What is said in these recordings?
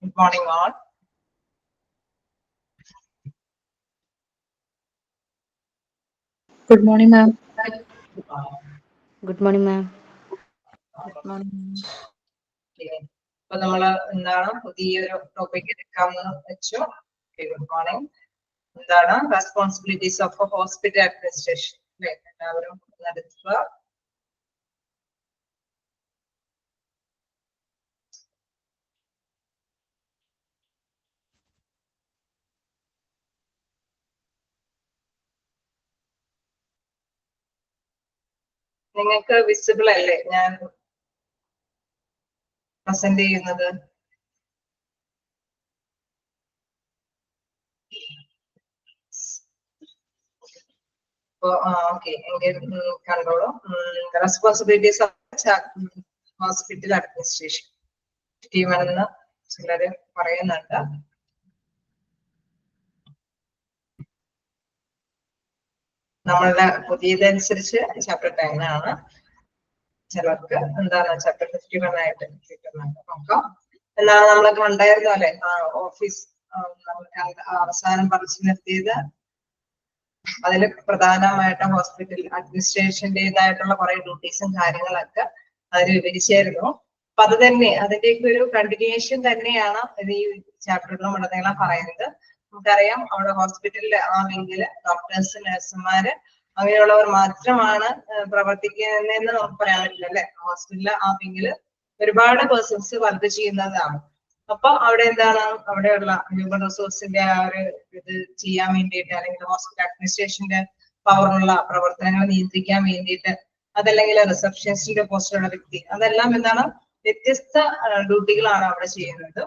Good morning, all. Good morning, ma'am. Good morning, ma'am. Good morning. ഇപ്പൊ നമ്മള് എന്താണ് പുതിയൊരു ടോപ്പിക് എടുക്കാമെന്ന് വെച്ചു. Good morning. എന്താണ് റെസ്പോൺസിബിലിറ്റീസ് ഓഫ് ഹോസ്പിറ്റൽ അഡ്മിനിസ്ട്രേഷൻ. എല്ലാവരും നടത്തുക. നിങ്ങൾക്ക് വിസിബിൾ അല്ലേ ഞാൻ പ്രസന്റ് ചെയ്യുന്നത്? ഓക്കെ, എങ്കിൽ കണ്ടോളൂ. റെസ്പോൺസിബിലിറ്റീസ് ഓഫ് ഹോസ്പിറ്റൽ അഡ്മിനിസ്ട്രേഷൻ ടീമാണെന്ന് ചിലര് പറയുന്നുണ്ട്. നമ്മളുടെ പുതിയതനുസരിച്ച് ചാപ്റ്റർ 10 ആണ്. ചിലർക്ക് എന്താണ് ചാപ്റ്റർ 51 ആയിട്ട് കിട്ടുന്നുണ്ട്. നോക്കാം. എന്താണ് നമ്മളൊക്കെ ഉണ്ടായിരുന്നു അല്ലെ ഓഫീസ് അവസാനം പറിച്ചു നിർത്തിയത്. അതിൽ പ്രധാനമായിട്ട് ഹോസ്പിറ്റൽ അഡ്മിനിസ്ട്രേഷൻ്റെതായിട്ടുള്ള കുറെ ഡ്യൂട്ടീസും കാര്യങ്ങളൊക്കെ അതിൽ വിവരിച്ചായിരുന്നു. അപ്പൊ അത് തന്നെ അതിന്റെയൊക്കെ ഒരു കണ്ടിന്യൂഷൻ തന്നെയാണ് ഈ ചാപ്റ്ററിലും ഉടനീളം പറയുന്നത്. നമുക്കറിയാം അവിടെ ഹോസ്പിറ്റലിൽ ആണെങ്കിൽ ഡോക്ടേഴ്സ്, നഴ്സുമാര് അങ്ങനെയുള്ളവർ മാത്രമാണ് പ്രവർത്തിക്കുന്നതെന്ന് നമുക്ക് പറയാൻ പറ്റില്ല അല്ലെ. ഹോസ്പിറ്റലിൽ ആണെങ്കിൽ ഒരുപാട് പേഴ്സൺസ് വർക്ക് ചെയ്യുന്നതാണ്. അപ്പൊ അവിടെ എന്താണ് അവിടെയുള്ള ഹ്യൂമൻ റിസോഴ്സിന്റെ ആ ഒരു ഇത് ചെയ്യാൻ വേണ്ടിയിട്ട്, അല്ലെങ്കിൽ ഹോസ്പിറ്റൽ അഡ്മിനിസ്ട്രേഷന്റെ പവറുള്ള പ്രവർത്തനങ്ങൾ നിയന്ത്രിക്കാൻ വേണ്ടിയിട്ട്, അതല്ലെങ്കിൽ റിസപ്ഷനിസ്റ്റിന്റെ പോസ്റ്റിലുള്ള വ്യക്തി, അതെല്ലാം എന്താണ് വ്യത്യസ്ത ഡ്യൂട്ടികളാണ് അവിടെ ചെയ്യുന്നത്.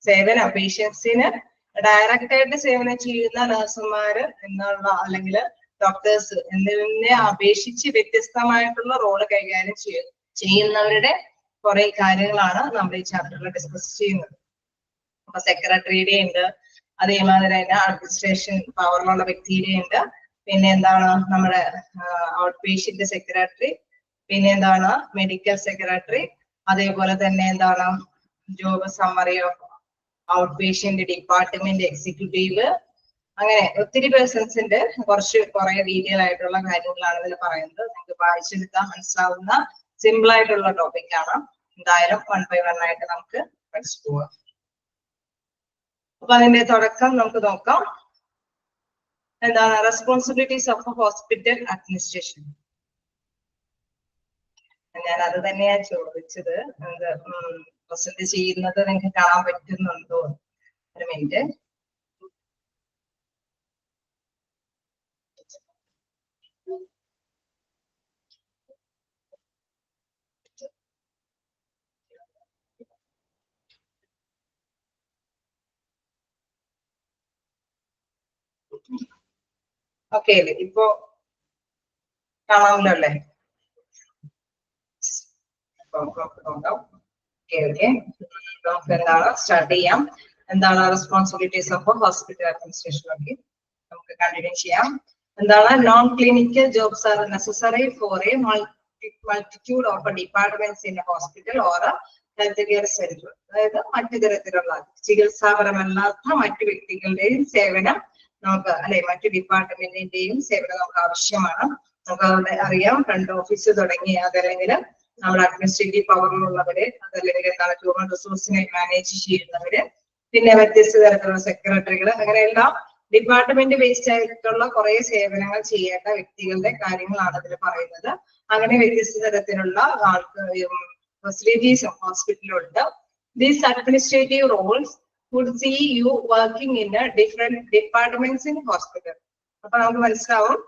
സേവനം പേഷ്യൻസിന് ഡയറക്റ്റ് ആയിട്ട് സേവനം ചെയ്യുന്ന നഴ്സുമാര് എന്നുള്ള അല്ലെങ്കിൽ ഡോക്ടേഴ്സ് എന്നിവയെ അപേക്ഷിച്ച് വ്യത്യസ്തമായിട്ടുള്ള റോള് കൈകാര്യം ചെയ്യുന്നവരുടെ കുറെ കാര്യങ്ങളാണ് നമ്മൾ ഈ ചാപ്റ്ററിൽ ഡിസ്കസ് ചെയ്യുന്നത്. അപ്പൊ സെക്രട്ടറിയുടെ ഉണ്ട്, അതേമാതിരി തന്നെ അഡ്മിനിസ്ട്രേഷൻ പവറിലുള്ള വ്യക്തിയുടെ ഉണ്ട്, പിന്നെ എന്താണ് നമ്മുടെ ഔട്ട് പേഷ്യന്റ് സെക്രട്ടറി, പിന്നെ എന്താണ് മെഡിക്കൽ സെക്രട്ടറി, അതേപോലെ തന്നെ എന്താണ് job summary of out patient department executive, അങ്ങനെ ഒത്തിരി പേഴ്സൺസിന്റെ കുറെ ഡീറ്റെയിൽ ആയിട്ടുള്ള കാര്യങ്ങളാണ് ഇതിൽ പറയുന്നത്. നിങ്ങൾക്ക് വായിച്ചെടുത്താൽ മനസ്സിലാവുന്ന സിമ്പിൾ ആയിട്ടുള്ള ടോപ്പിക് ആണ്. എന്തായാലും 1 by 1 ആയിട്ട് നമുക്ക് പഠിച്ചു പോവാം. അപ്പൊ അതിന്റെ തുടക്കം നമുക്ക് നോക്കാം. എന്താണ് റെസ്പോൺസിബിലിറ്റീസ് ഓഫ് ഹോസ്പിറ്റൽ അഡ്മിനിസ്ട്രേഷൻ. ഞാൻ അത് തന്നെയാണ് ചോദിച്ചത്. പ്രസന്റ് ചെയ്യുന്നത് നിങ്ങൾക്ക് കാണാൻ പറ്റുന്നുണ്ടോ? ഒരു മിനിറ്റ്. ഓക്കെ അല്ലേ? ഇപ്പോ കാണാമല്ലോ അല്ലേ? നമുക്ക് എന്താണ് സ്റ്റാർട്ട് ചെയ്യാം. എന്താണ് responsibilities of hospital administration? Okay, നമുക്ക് കണ്ടിന്യൂ ചെയ്യാം. എന്താണ് non clinical jobs R necessary four A multitude of departments in hospital or health care centre. അതായത് മറ്റു തരത്തിലുള്ള ചികിത്സാപരമല്ലാത്ത മറ്റു വ്യക്തികളുടെയും സേവനം നമുക്ക് അല്ലെ, മറ്റു ഡിപ്പാർട്ട്മെന്റിന്റെയും സേവനം നമുക്ക് ആവശ്യമാണ്. നമുക്ക് അവിടെ അറിയാം ഫ്രണ്ട് ഓഫീസ് തുടങ്ങി, അതല്ലെങ്കിൽ നമ്മുടെ അഡ്മിനിസ്ട്രേറ്റീവ് പവറിലുള്ളവര്, അതല്ലെങ്കിൽ എന്താണ് ഹ്യൂമൻ റിസോഴ്സിനെ മാനേജ് ചെയ്യുന്നവര്, പിന്നെ വ്യത്യസ്ത തരത്തിലുള്ള സെക്രട്ടറികൾ, അങ്ങനെ എല്ലാം ഡിപ്പാർട്ട്മെന്റ് ബേസ്ഡ് ആയിട്ടുള്ള കുറെ സേവനങ്ങൾ ചെയ്യേണ്ട വ്യക്തികളുടെ കാര്യങ്ങളാണ് അതിൽ പറയുന്നത്. അങ്ങനെ വ്യത്യസ്ത തരത്തിലുള്ള ഫെസിലിറ്റീസും ഹോസ്പിറ്റലിലുണ്ട്. These administrative roles would see you working in a different departments in hospital. അപ്പൊ നമുക്ക് മനസ്സിലാവും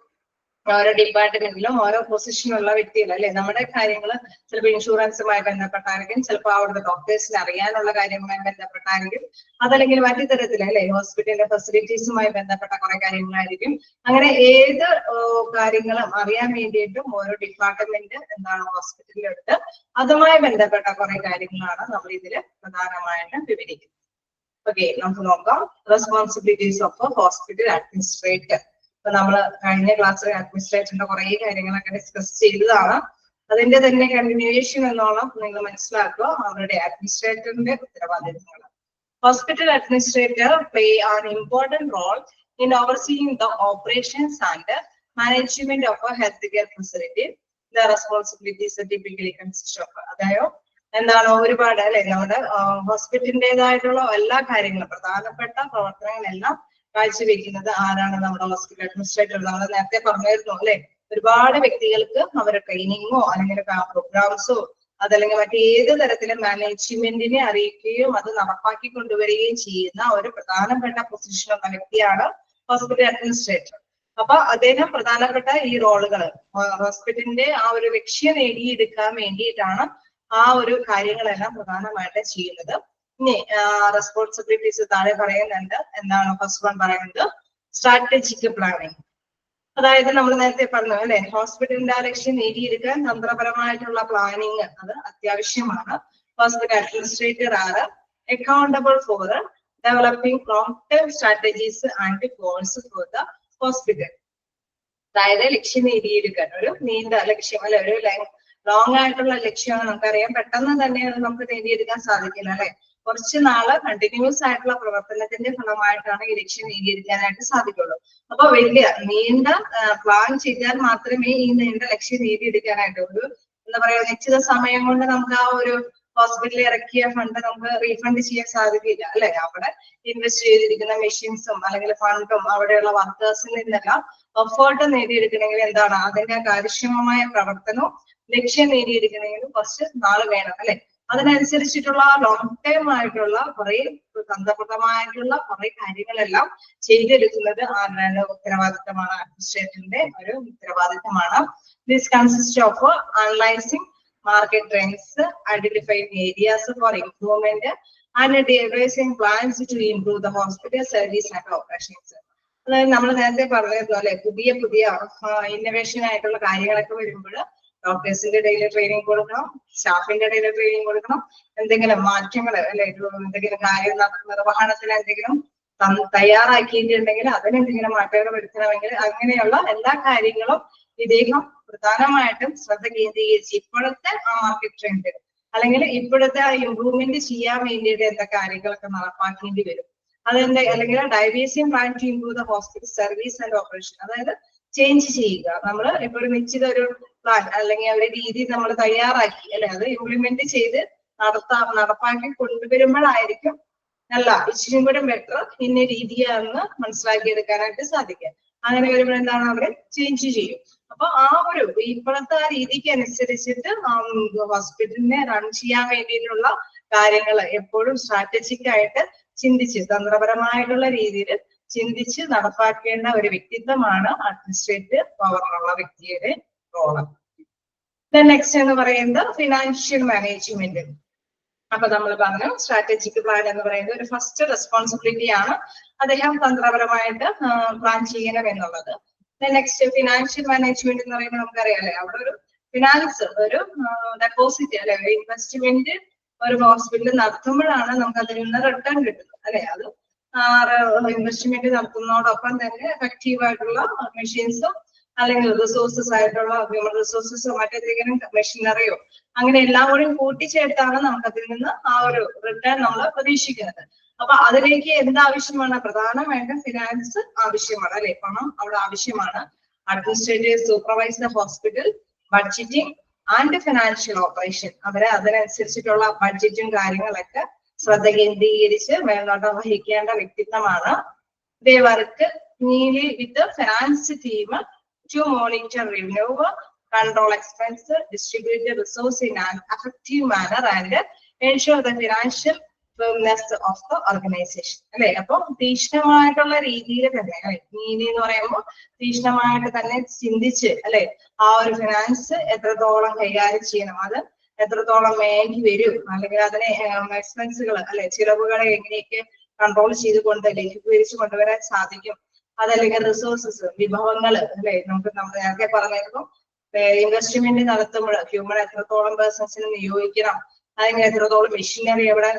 ഓരോ ഡിപ്പാർട്ട്മെന്റിലും ഓരോ പൊസിഷനുള്ള വ്യക്തികൾ അല്ലെ. നമ്മുടെ കാര്യങ്ങൾ ചിലപ്പോൾ ഇൻഷുറൻസുമായി ബന്ധപ്പെട്ടായിരിക്കും, ചിലപ്പോൾ അവിടുത്തെ ഡോക്ടേഴ്സിന് അറിയാനുള്ള കാര്യങ്ങളുമായി ബന്ധപ്പെട്ടായിരിക്കും, അതല്ലെങ്കിൽ മറ്റു തരത്തിൽ അല്ലെ ഹോസ്പിറ്റലിന്റെ ഫെസിലിറ്റീസുമായി ബന്ധപ്പെട്ട കുറെ കാര്യങ്ങളായിരിക്കും. അങ്ങനെ ഏത് കാര്യങ്ങളും അറിയാൻ വേണ്ടിയിട്ടും ഓരോ ഡിപ്പാർട്ട്മെന്റ് എന്താണ് ഹോസ്പിറ്റലിലുണ്ട്. അതുമായി ബന്ധപ്പെട്ട കുറെ കാര്യങ്ങളാണ് നമ്മൾ ഇതിൽ പ്രധാനമായിട്ടും വിവരിക്കുന്നത്. ഓക്കെ, നമുക്ക് നോക്കാം. Responsibilities of hospital administrator. അപ്പൊ നമ്മള് കഴിഞ്ഞ ക്ലാസ്സിൽ അഡ്മിനിസ്ട്രേറ്ററിന്റെ കുറെ കാര്യങ്ങളൊക്കെ ഡിസ്കസ് ചെയ്തതാണ്. അതിന്റെ തന്നെ കണ്ടിന്യൂവേഷൻ എന്നോളം നിങ്ങൾ മനസ്സിലാക്കുക അവരുടെ അഡ്മിനിസ്ട്രേറ്ററിന്റെ ഉത്തരവാദിത്തങ്ങൾ. Hospital administrator play an important role in overseeing the operations and management of a healthcare facility. The responsibilities typically consist of അതായോ എന്താണ് ഒരുപാട് അല്ലെ നമ്മുടെ ഹോസ്പിറ്റലിൻ്റെതായിട്ടുള്ള എല്ലാ കാര്യങ്ങളും പ്രധാനപ്പെട്ട പ്രവർത്തനങ്ങളെല്ലാം കാഴ്ചവെക്കുന്നത് ആരാണ്? നമ്മുടെ ഹോസ്പിറ്റൽ അഡ്മിനിസ്ട്രേറ്റർ. നമ്മൾ നേരത്തെ പറഞ്ഞിരുന്നു അല്ലെ, ഒരുപാട് വ്യക്തികൾക്ക് അവരുടെ ട്രെയിനിങ്ങോ അല്ലെങ്കിൽ പ്രോഗ്രാംസോ അതല്ലെങ്കിൽ മറ്റേത് തരത്തിലും മാനേജ്മെന്റിനെ അറിയിക്കുകയും അത് നടപ്പാക്കി കൊണ്ടുവരികയും ചെയ്യുന്ന ഒരു പ്രധാനപ്പെട്ട പൊസിഷനുള്ള വ്യക്തിയാണ് ഹോസ്പിറ്റൽ അഡ്മിനിസ്ട്രേറ്റർ. അപ്പൊ അദ്ദേഹം പ്രധാനപ്പെട്ട ഈ റോളുകൾ ഹോസ്പിറ്റലിന്റെ ആ ഒരു ലക്ഷ്യം നേടിയെടുക്കാൻ വേണ്ടിയിട്ടാണ് ആ ഒരു കാര്യങ്ങളെല്ലാം പ്രധാനമായിട്ട് ചെയ്യുന്നത്. ഇനി റെസ്പോൺസിബിലിറ്റീസ് താഴെ പറയുന്നുണ്ട്. എന്താണ് ഫസ്റ്റ് വൺ പറയുന്നത്? Strategic planning. അതായത് നമ്മൾ നേരത്തെ പറഞ്ഞു അല്ലെ, ഹോസ്പിറ്റലിന്റെ ആ ലക്ഷ്യം നേടിയെടുക്കാൻ തന്ത്രപരമായിട്ടുള്ള പ്ലാനിങ് അത് അത്യാവശ്യമാണ്. ഹോസ്പിറ്റൽ അഡ്മിനിസ്ട്രേറ്റർ ആണ് accountable four developing long term strategies and goals for the hospital. അതായത് ലക്ഷ്യം നേടിയെടുക്കാൻ ഒരു നീണ്ട ലക്ഷ്യം അല്ലെ, ഒരു ലോങ് ആയിട്ടുള്ള ലക്ഷ്യമാണ്. നമുക്കറിയാം പെട്ടെന്ന് തന്നെ നമുക്ക് നേടിയെടുക്കാൻ സാധിക്കില്ല അല്ലെ, കുറച്ച് നാള് കണ്ടിന്യൂസ് ആയിട്ടുള്ള പ്രവർത്തനത്തിന്റെ ഫലമായിട്ടാണ് ഈ ലക്ഷ്യം നേടിയെടുക്കാനായിട്ട് സാധിക്കുള്ളൂ. അപ്പൊ വലിയ നീണ്ട പ്ലാൻ ചെയ്താൽ മാത്രമേ ഈ നീണ്ട ലക്ഷ്യം നേടിയെടുക്കാനായിട്ട് ഒരു എന്താ പറയാ നിശ്ചിത സമയം കൊണ്ട് നമുക്ക് ആ ഒരു ഹോസ്പിറ്റലിൽ ഇറക്കിയ ഫണ്ട് നമുക്ക് റീഫണ്ട് ചെയ്യാൻ സാധിക്കില്ല അല്ലെ. അവിടെ ഇൻവെസ്റ്റ് ചെയ്തിരിക്കുന്ന മെഷീൻസും അല്ലെങ്കിൽ ഫണ്ടും അവിടെയുള്ള വർക്കേഴ്സിൽ നിന്നെല്ലാം എഫേർട്ട് നേടിയെടുക്കണമെങ്കിൽ എന്താണ് അതിന്റെ കാര്യക്ഷമമായ പ്രവർത്തനവും ലക്ഷ്യം നേടിയെടുക്കണമെങ്കിൽ കുറച്ച് നാള് വേണം അല്ലെ. അതിനനുസരിച്ചിട്ടുള്ള ലോങ് ടേം ആയിട്ടുള്ള കുറെ തന്ത്രപ്രദമായിട്ടുള്ള കുറെ കാര്യങ്ങളെല്ലാം ചെയ്തെടുക്കുന്നത് ആരുടെ ഉത്തരവാദിത്തമാണ്? അഡ്മിനിസ്ട്രേറ്ററിന്റെ ഒരു ഉത്തരവാദിത്തമാണ്. This consist of analysing market trends, identifying areas for improvement, and devising plans to improve the hospital service and operations. അതായത് നമ്മൾ നേരത്തെ പറഞ്ഞിരുന്നു അല്ലെ, പുതിയ പുതിയ ഇന്നോവേഷൻ ആയിട്ടുള്ള കാര്യങ്ങളൊക്കെ വരുമ്പോൾ ഡോക്ടേഴ്സിന്റെ ഇടയിൽ ട്രെയിനിങ് കൊടുക്കണം, സ്റ്റാഫിന്റെ ഇടയിൽ ട്രെയിനിങ് കൊടുക്കണം, എന്തെങ്കിലും മാറ്റങ്ങൾ അല്ലെ എന്തെങ്കിലും കാര്യ നിർവഹണത്തിന് എന്തെങ്കിലും തയ്യാറാക്കിയിട്ടുണ്ടെങ്കിൽ അതിനെന്തെങ്കിലും മാറ്റങ്ങൾ വരുത്തണമെങ്കിൽ അങ്ങനെയുള്ള എല്ലാ കാര്യങ്ങളും ഇദ്ദേഹം പ്രധാനമായിട്ടും ശ്രദ്ധ കേന്ദ്രീകരിച്ച് ഇപ്പോഴത്തെ ആ മാർക്കറ്റ് ട്രെൻഡ് അല്ലെങ്കിൽ ഇപ്പോഴത്തെ ആ ഇംപ്രൂവ്മെന്റ് ചെയ്യാൻ വേണ്ടിയിട്ട് എന്താ കാര്യങ്ങളൊക്കെ നടപ്പാക്കേണ്ടി വരും. അതെന്താ അല്ലെങ്കിൽ devising plan to improve the hospital service and operation. അതായത് ചേഞ്ച് ചെയ്യുക. നമ്മൾ ഇപ്പൊ ഒരു നിശ്ചിത ഒരു പ്ലാൻ അല്ലെങ്കിൽ ഒരു രീതി നമ്മൾ തയ്യാറാക്കി അല്ലെ, അത് ഇംപ്ലിമെന്റ് ചെയ്ത് നടപ്പാക്കി കൊണ്ടുവരുമ്പോഴായിരിക്കും അല്ല ഇച്ചിരി കൂടെ ബെറ്റർ ഇന്ന രീതിയാണെന്ന് മനസ്സിലാക്കിയെടുക്കാനായിട്ട് സാധിക്കുക. അങ്ങനെ വരുമ്പോൾ എന്താണ് അവര് ചേഞ്ച് ചെയ്യും. അപ്പൊ ആ ഒരു ഇപ്പോഴത്തെ ആ രീതിക്ക് അനുസരിച്ചിട്ട് ഹോസ്പിറ്റലിനെ റൺ ചെയ്യാൻ വേണ്ടിയിട്ടുള്ള കാര്യങ്ങൾ എപ്പോഴും സ്ട്രാറ്റജിക് ആയിട്ട് ചിന്തിച്ച് തന്ത്രപരമായിട്ടുള്ള രീതിയിൽ ചിന്തിച്ച് നടപ്പാക്കേണ്ട ഒരു വ്യക്തിത്വമാണ് അഡ്മിനിസ്ട്രേറ്റീവ് പവറിലുള്ള വ്യക്തിയുടെ റോള്. നെക്സ്റ്റ് എന്ന് പറയുന്നത് ഫിനാൻഷ്യൽ മാനേജ്മെന്റ്. അപ്പൊ നമ്മൾ പറഞ്ഞു സ്ട്രാറ്റജിക് പ്ലാൻ എന്ന് പറയുന്നത് ഒരു ഫസ്റ്റ് റെസ്പോൺസിബിലിറ്റി ആണ്. അദ്ദേഹം തന്ത്രപരമായിട്ട് പ്ലാൻ ചെയ്യണം എന്നുള്ളത്. നെക്സ്റ്റ് ഫിനാൻഷ്യൽ മാനേജ്മെന്റ് എന്ന് പറയുമ്പോൾ നമുക്കറിയാം അല്ലെ, അവിടെ ഒരു ഫിനാൻസ് ഒരു ഡെപ്പോസിറ്റ് അല്ലെ, ഒരു ഇൻവെസ്റ്റ്മെന്റ് ഒരു ഹോസ്പിറ്റലിൽ നടത്തുമ്പോഴാണ് നമുക്ക് അതിൽ നിന്ന് റിട്ടേൺ കിട്ടുന്നത് അല്ലെ. അത് ഇൻവെസ്റ്റ്മെന്റ് നടത്തുന്നതോടൊപ്പം തന്നെ എഫക്റ്റീവ് ആയിട്ടുള്ള മെഷീൻസും അല്ലെങ്കിൽ റിസോഴ്സസ് ആയിട്ടുള്ള ഹ്യൂമൻ റിസോഴ്സസോ മറ്റേതെങ്കിലും മെഷീനറിയോ അങ്ങനെ എല്ലാം കൂടി കൂട്ടിച്ചേർത്താണ് നമുക്ക് അതിൽ നിന്ന് ആ ഒരു റിട്ടേൺ നമ്മൾ പ്രതീക്ഷിക്കുന്നത്. അപ്പൊ അതിലേക്ക് എന്താവശ്യമാണ്? പ്രധാനമായിട്ടും ഫിനാൻസ് ആവശ്യമാണ് അല്ലെ, പണം അവിടെ ആവശ്യമാണ്. Administrative supervise the hospital budgeting and financial operation. അവരെ അതിനനുസരിച്ചിട്ടുള്ള ബഡ്ജറ്റും കാര്യങ്ങളൊക്കെ ശ്രദ്ധ കേന്ദ്രീകരിച്ച് മേൽനോട്ടം വഹിക്കേണ്ട വ്യക്തിത്വമാണ്. ദേ work Neeli with finance team to monitor revenue, control expense, distribute the resource in an effective manner and ensure the financial firmness of the organization. അല്ലെ, അപ്പൊ തീക്ഷ്ണമായിട്ടുള്ള രീതിയിൽ തന്നെ നീതി എന്ന് പറയുമ്പോൾ തീക്ഷ്ണമായിട്ട് തന്നെ ചിന്തിച്ച് അല്ലെ ആ ഒരു ഫിനാൻസ് എത്രത്തോളം കൈകാര്യം ചെയ്യണം, അത് എത്രത്തോളം വേണ്ടി വരും, അല്ലെങ്കിൽ അതിനെ എക്സ്പെൻസുകൾ അല്ലെ ചിലവുകളെ എങ്ങനെയൊക്കെ കൺട്രോൾ ചെയ്തുകൊണ്ട് ലഘൂകരിച്ചു കൊണ്ടുവരാൻ സാധിക്കും. അതല്ലെങ്കിൽ റിസോഴ്സസ് വിഭവങ്ങൾ അല്ലെ, നമ്മൾ നേരത്തെ പറഞ്ഞിരുന്നു ഇൻവെസ്റ്റ്മെന്റ് നടത്തുമ്പോൾ ഹ്യൂമൻ എത്രത്തോളം പേഴ്സൺസിനെ നിയോഗിക്കണം, അല്ലെങ്കിൽ എത്രത്തോളം മെഷീനറി അവിടെ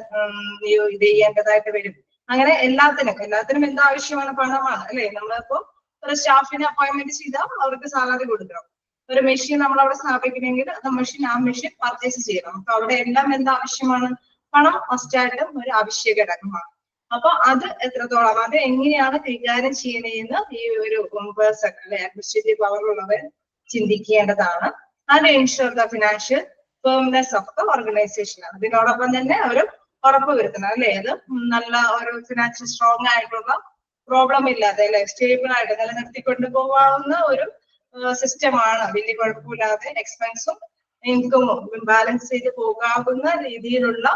ഇത് ചെയ്യേണ്ടതായിട്ട് വരും. അങ്ങനെ എല്ലാത്തിനും എന്താവശ്യമാണ്? പണമാണ് അല്ലെ. നമ്മളിപ്പോ ഒരു സ്റ്റാഫിനെ അപ്പോയിന്റ്മെന്റ് ചെയ്താൽ അവർക്ക് സാലറി കൊടുക്കണം. ഒരു മെഷീൻ നമ്മൾ അവിടെ സ്ഥാപിക്കണമെങ്കിൽ ആ മെഷീൻ പർച്ചേസ് ചെയ്യണം. അപ്പൊ അവിടെ എല്ലാം എന്താവശ്യമാണ്? പണം മസ്റ്റായിട്ടും ഒരു ആവശ്യ ഘടകമാണ്. അപ്പൊ അത് എത്രത്തോളം, അത് എങ്ങനെയാണ് കൈകാര്യം ചെയ്യണേന്ന് ഈ ഒരു പേഴ്സൺ അല്ലെ അഡ്മിനിസ്ട്രേറ്റീവ് പവർ ഉള്ളവർ ചിന്തിക്കേണ്ടതാണ്. And ensure the financial firmness of the organisation. അതിനോടൊപ്പം തന്നെ ഒരു ഉറപ്പ് വരുത്തണം അല്ലെ, അത് നല്ല ഒരു ഫിനാൻഷ്യൽ സ്ട്രോങ് ആയിട്ടുള്ള പ്രോബ്ലം ഇല്ലാതെ അല്ലെ സ്റ്റേബിൾ ആയിട്ട് നിലനിർത്തിക്കൊണ്ട് പോകാവുന്ന ഒരു സിസ്റ്റമാണ്. വലിയ കുഴപ്പമില്ലാതെ എക്സ്പെൻസും ഇൻകമും ബാലൻസ് ചെയ്ത് പോകാവുന്ന രീതിയിലുള്ള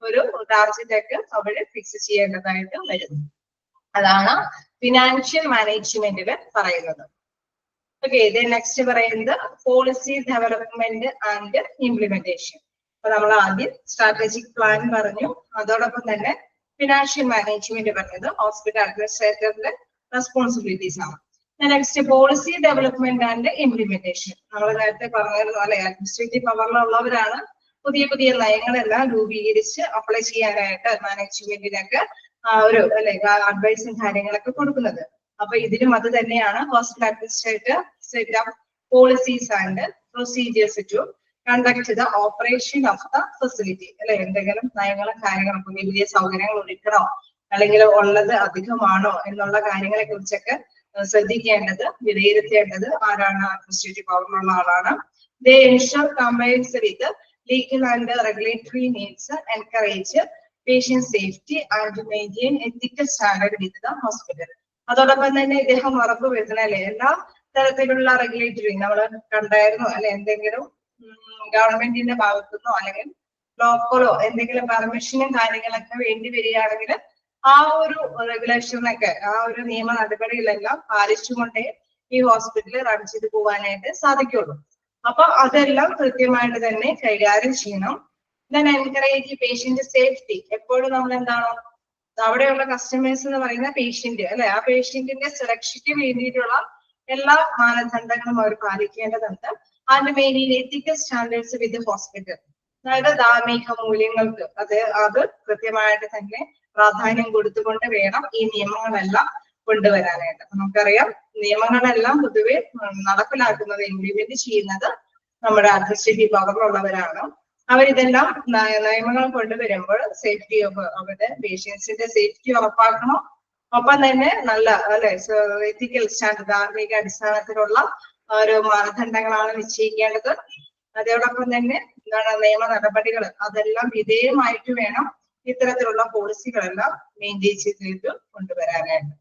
ഒരു ടാർഗറ്റ് ഒക്കെ അവര് ഫിക്സ് ചെയ്യേണ്ടതായിട്ട് വരുന്നു. അതാണ് ഫിനാൻഷ്യൽ മാനേജ്മെന്റിൽ പറയുന്നത്. ഓക്കെ, ഇത് നെക്സ്റ്റ് പറയുന്നത് പോളിസി ഡെവലപ്മെന്റ് ആൻഡ് ഇംപ്ലിമെന്റേഷൻ. അപ്പൊ നമ്മൾ ആദ്യം സ്ട്രാറ്റജിക് പ്ലാൻ പറഞ്ഞു, അതോടൊപ്പം തന്നെ ഫിനാൻഷ്യൽ മാനേജ്മെന്റ് പറഞ്ഞത് ഹോസ്പിറ്റൽ അഡ്മിനിസ്ട്രേറ്ററിന്റെ റെസ്പോൺസിബിലിറ്റീസ് ആണ്. Next policy development and implementation. നമ്മൾ നേരത്തെ പറഞ്ഞിരുന്നു അല്ലെ, അഡ്മിനിസ്ട്രേറ്റീവ് പവറിലുള്ളവരാണ് പുതിയ പുതിയ നയങ്ങളെല്ലാം രൂപീകരിച്ച് അപ്ലൈ ചെയ്യാനായിട്ട് മാനേജ്മെന്റിനൊക്കെ ഒരു അല്ലെ അഡ്വൈസും കാര്യങ്ങളൊക്കെ കൊടുക്കുന്നത്. അപ്പൊ ഇതിലും അത് തന്നെയാണ് hospital administrator set up policies and procedures to conduct the operation of the facility അല്ലെ. എന്തെങ്കിലും നയങ്ങളും കാര്യങ്ങളും പുതിയ പുതിയ സൗകര്യങ്ങൾ ഒരുക്കണോ അല്ലെങ്കിൽ ഉള്ളത് അധികമാണോ എന്നുള്ള കാര്യങ്ങളെ കുറിച്ചൊക്കെ ശ്രദ്ധിക്കേണ്ടത്, വിലയിരുത്തേണ്ടത് ആരാണ്? അഡ്മിനിസ്ട്രേറ്റീവ് പവറിലുള്ള ആളാണ്. They ensure compliance with legal and regulatory needs, encourage patient safety and maintain ethical standard with the hospital. അതോടൊപ്പം തന്നെ ഇദ്ദേഹം ഉറപ്പ് വരുത്തണം അല്ലെ, എല്ലാ തരത്തിലുള്ള റെഗുലേറ്ററി നമ്മൾ കണ്ടായിരുന്നു അല്ലെ, എന്തെങ്കിലും ഗവൺമെന്റിന്റെ ഭാഗത്തുനിന്നോ അല്ലെങ്കിൽ ലോക്കലോ എന്തെങ്കിലും പെർമിഷനും കാര്യങ്ങളൊക്കെ വേണ്ടി വരികയാണെങ്കിൽ ആ ഒരു റെഗുലേഷനൊക്കെ ആ ഒരു നിയമ നടപടികളെല്ലാം പാലിച്ചുകൊണ്ടേ ഈ ഹോസ്പിറ്റലിൽ റൺ ചെയ്ത് പോകാനായിട്ട് സാധിക്കുള്ളൂ. അപ്പൊ അതെല്ലാം കൃത്യമായിട്ട് തന്നെ കൈകാര്യം ചെയ്യണം. Then encourage patient safety. എപ്പോഴും നമ്മൾ എന്താണോ അവിടെയുള്ള കസ്റ്റമേഴ്സ് എന്ന് പറയുന്ന പേഷ്യന്റ് അല്ലെ, ആ പേഷ്യന്റിന്റെ സുരക്ഷയ്ക്ക് വേണ്ടിയിട്ടുള്ള എല്ലാ മാനദണ്ഡങ്ങളും അവർ പാലിക്കേണ്ടതുണ്ട്. And mainly ethical standards with hospital. അതായത് ധാർമ്മിക മൂല്യങ്ങൾക്ക് അത് കൃത്യമായിട്ട് തന്നെ പ്രാധാന്യം കൊടുത്തുകൊണ്ട് വേണം ഈ നിയമങ്ങളെല്ലാം കൊണ്ടുവരാനായിട്ട്. നമുക്കറിയാം നിയമങ്ങളെല്ലാം പൊതുവെ നടപ്പിലാക്കുന്നത് ഇംപ്ലിമെന്റ് ചെയ്യുന്നത് നമ്മുടെ അഡ്മിനിസ്ട്രേറ്റീവ് പവറിലുള്ളവരാണ്. അവരിതെല്ലാം നിയമങ്ങൾ കൊണ്ടുവരുമ്പോൾ സേഫ്റ്റി അവരുടെ പേഷ്യൻസിന്റെ സേഫ്റ്റി ഉറപ്പാക്കണം. ഒപ്പം തന്നെ നല്ല അല്ലെ എത്തിക്കൽ സ്റ്റാൻഡേർഡ് ധാർമ്മിക അടിസ്ഥാനത്തിലുള്ള ഒരു മാനദണ്ഡങ്ങളാണ് നിശ്ചയിക്കേണ്ടത്. അതോടൊപ്പം തന്നെ എന്താണ് നിയമ നടപടികൾ അതെല്ലാം വിധേയമായിട്ട് വേണം ഇത്തരത്തിലുള്ള പോളിസികളെല്ലാം മെയിൻറ്റെയിൻ ചെയ്ത് കൊണ്ടുവരാനായിട്ട്.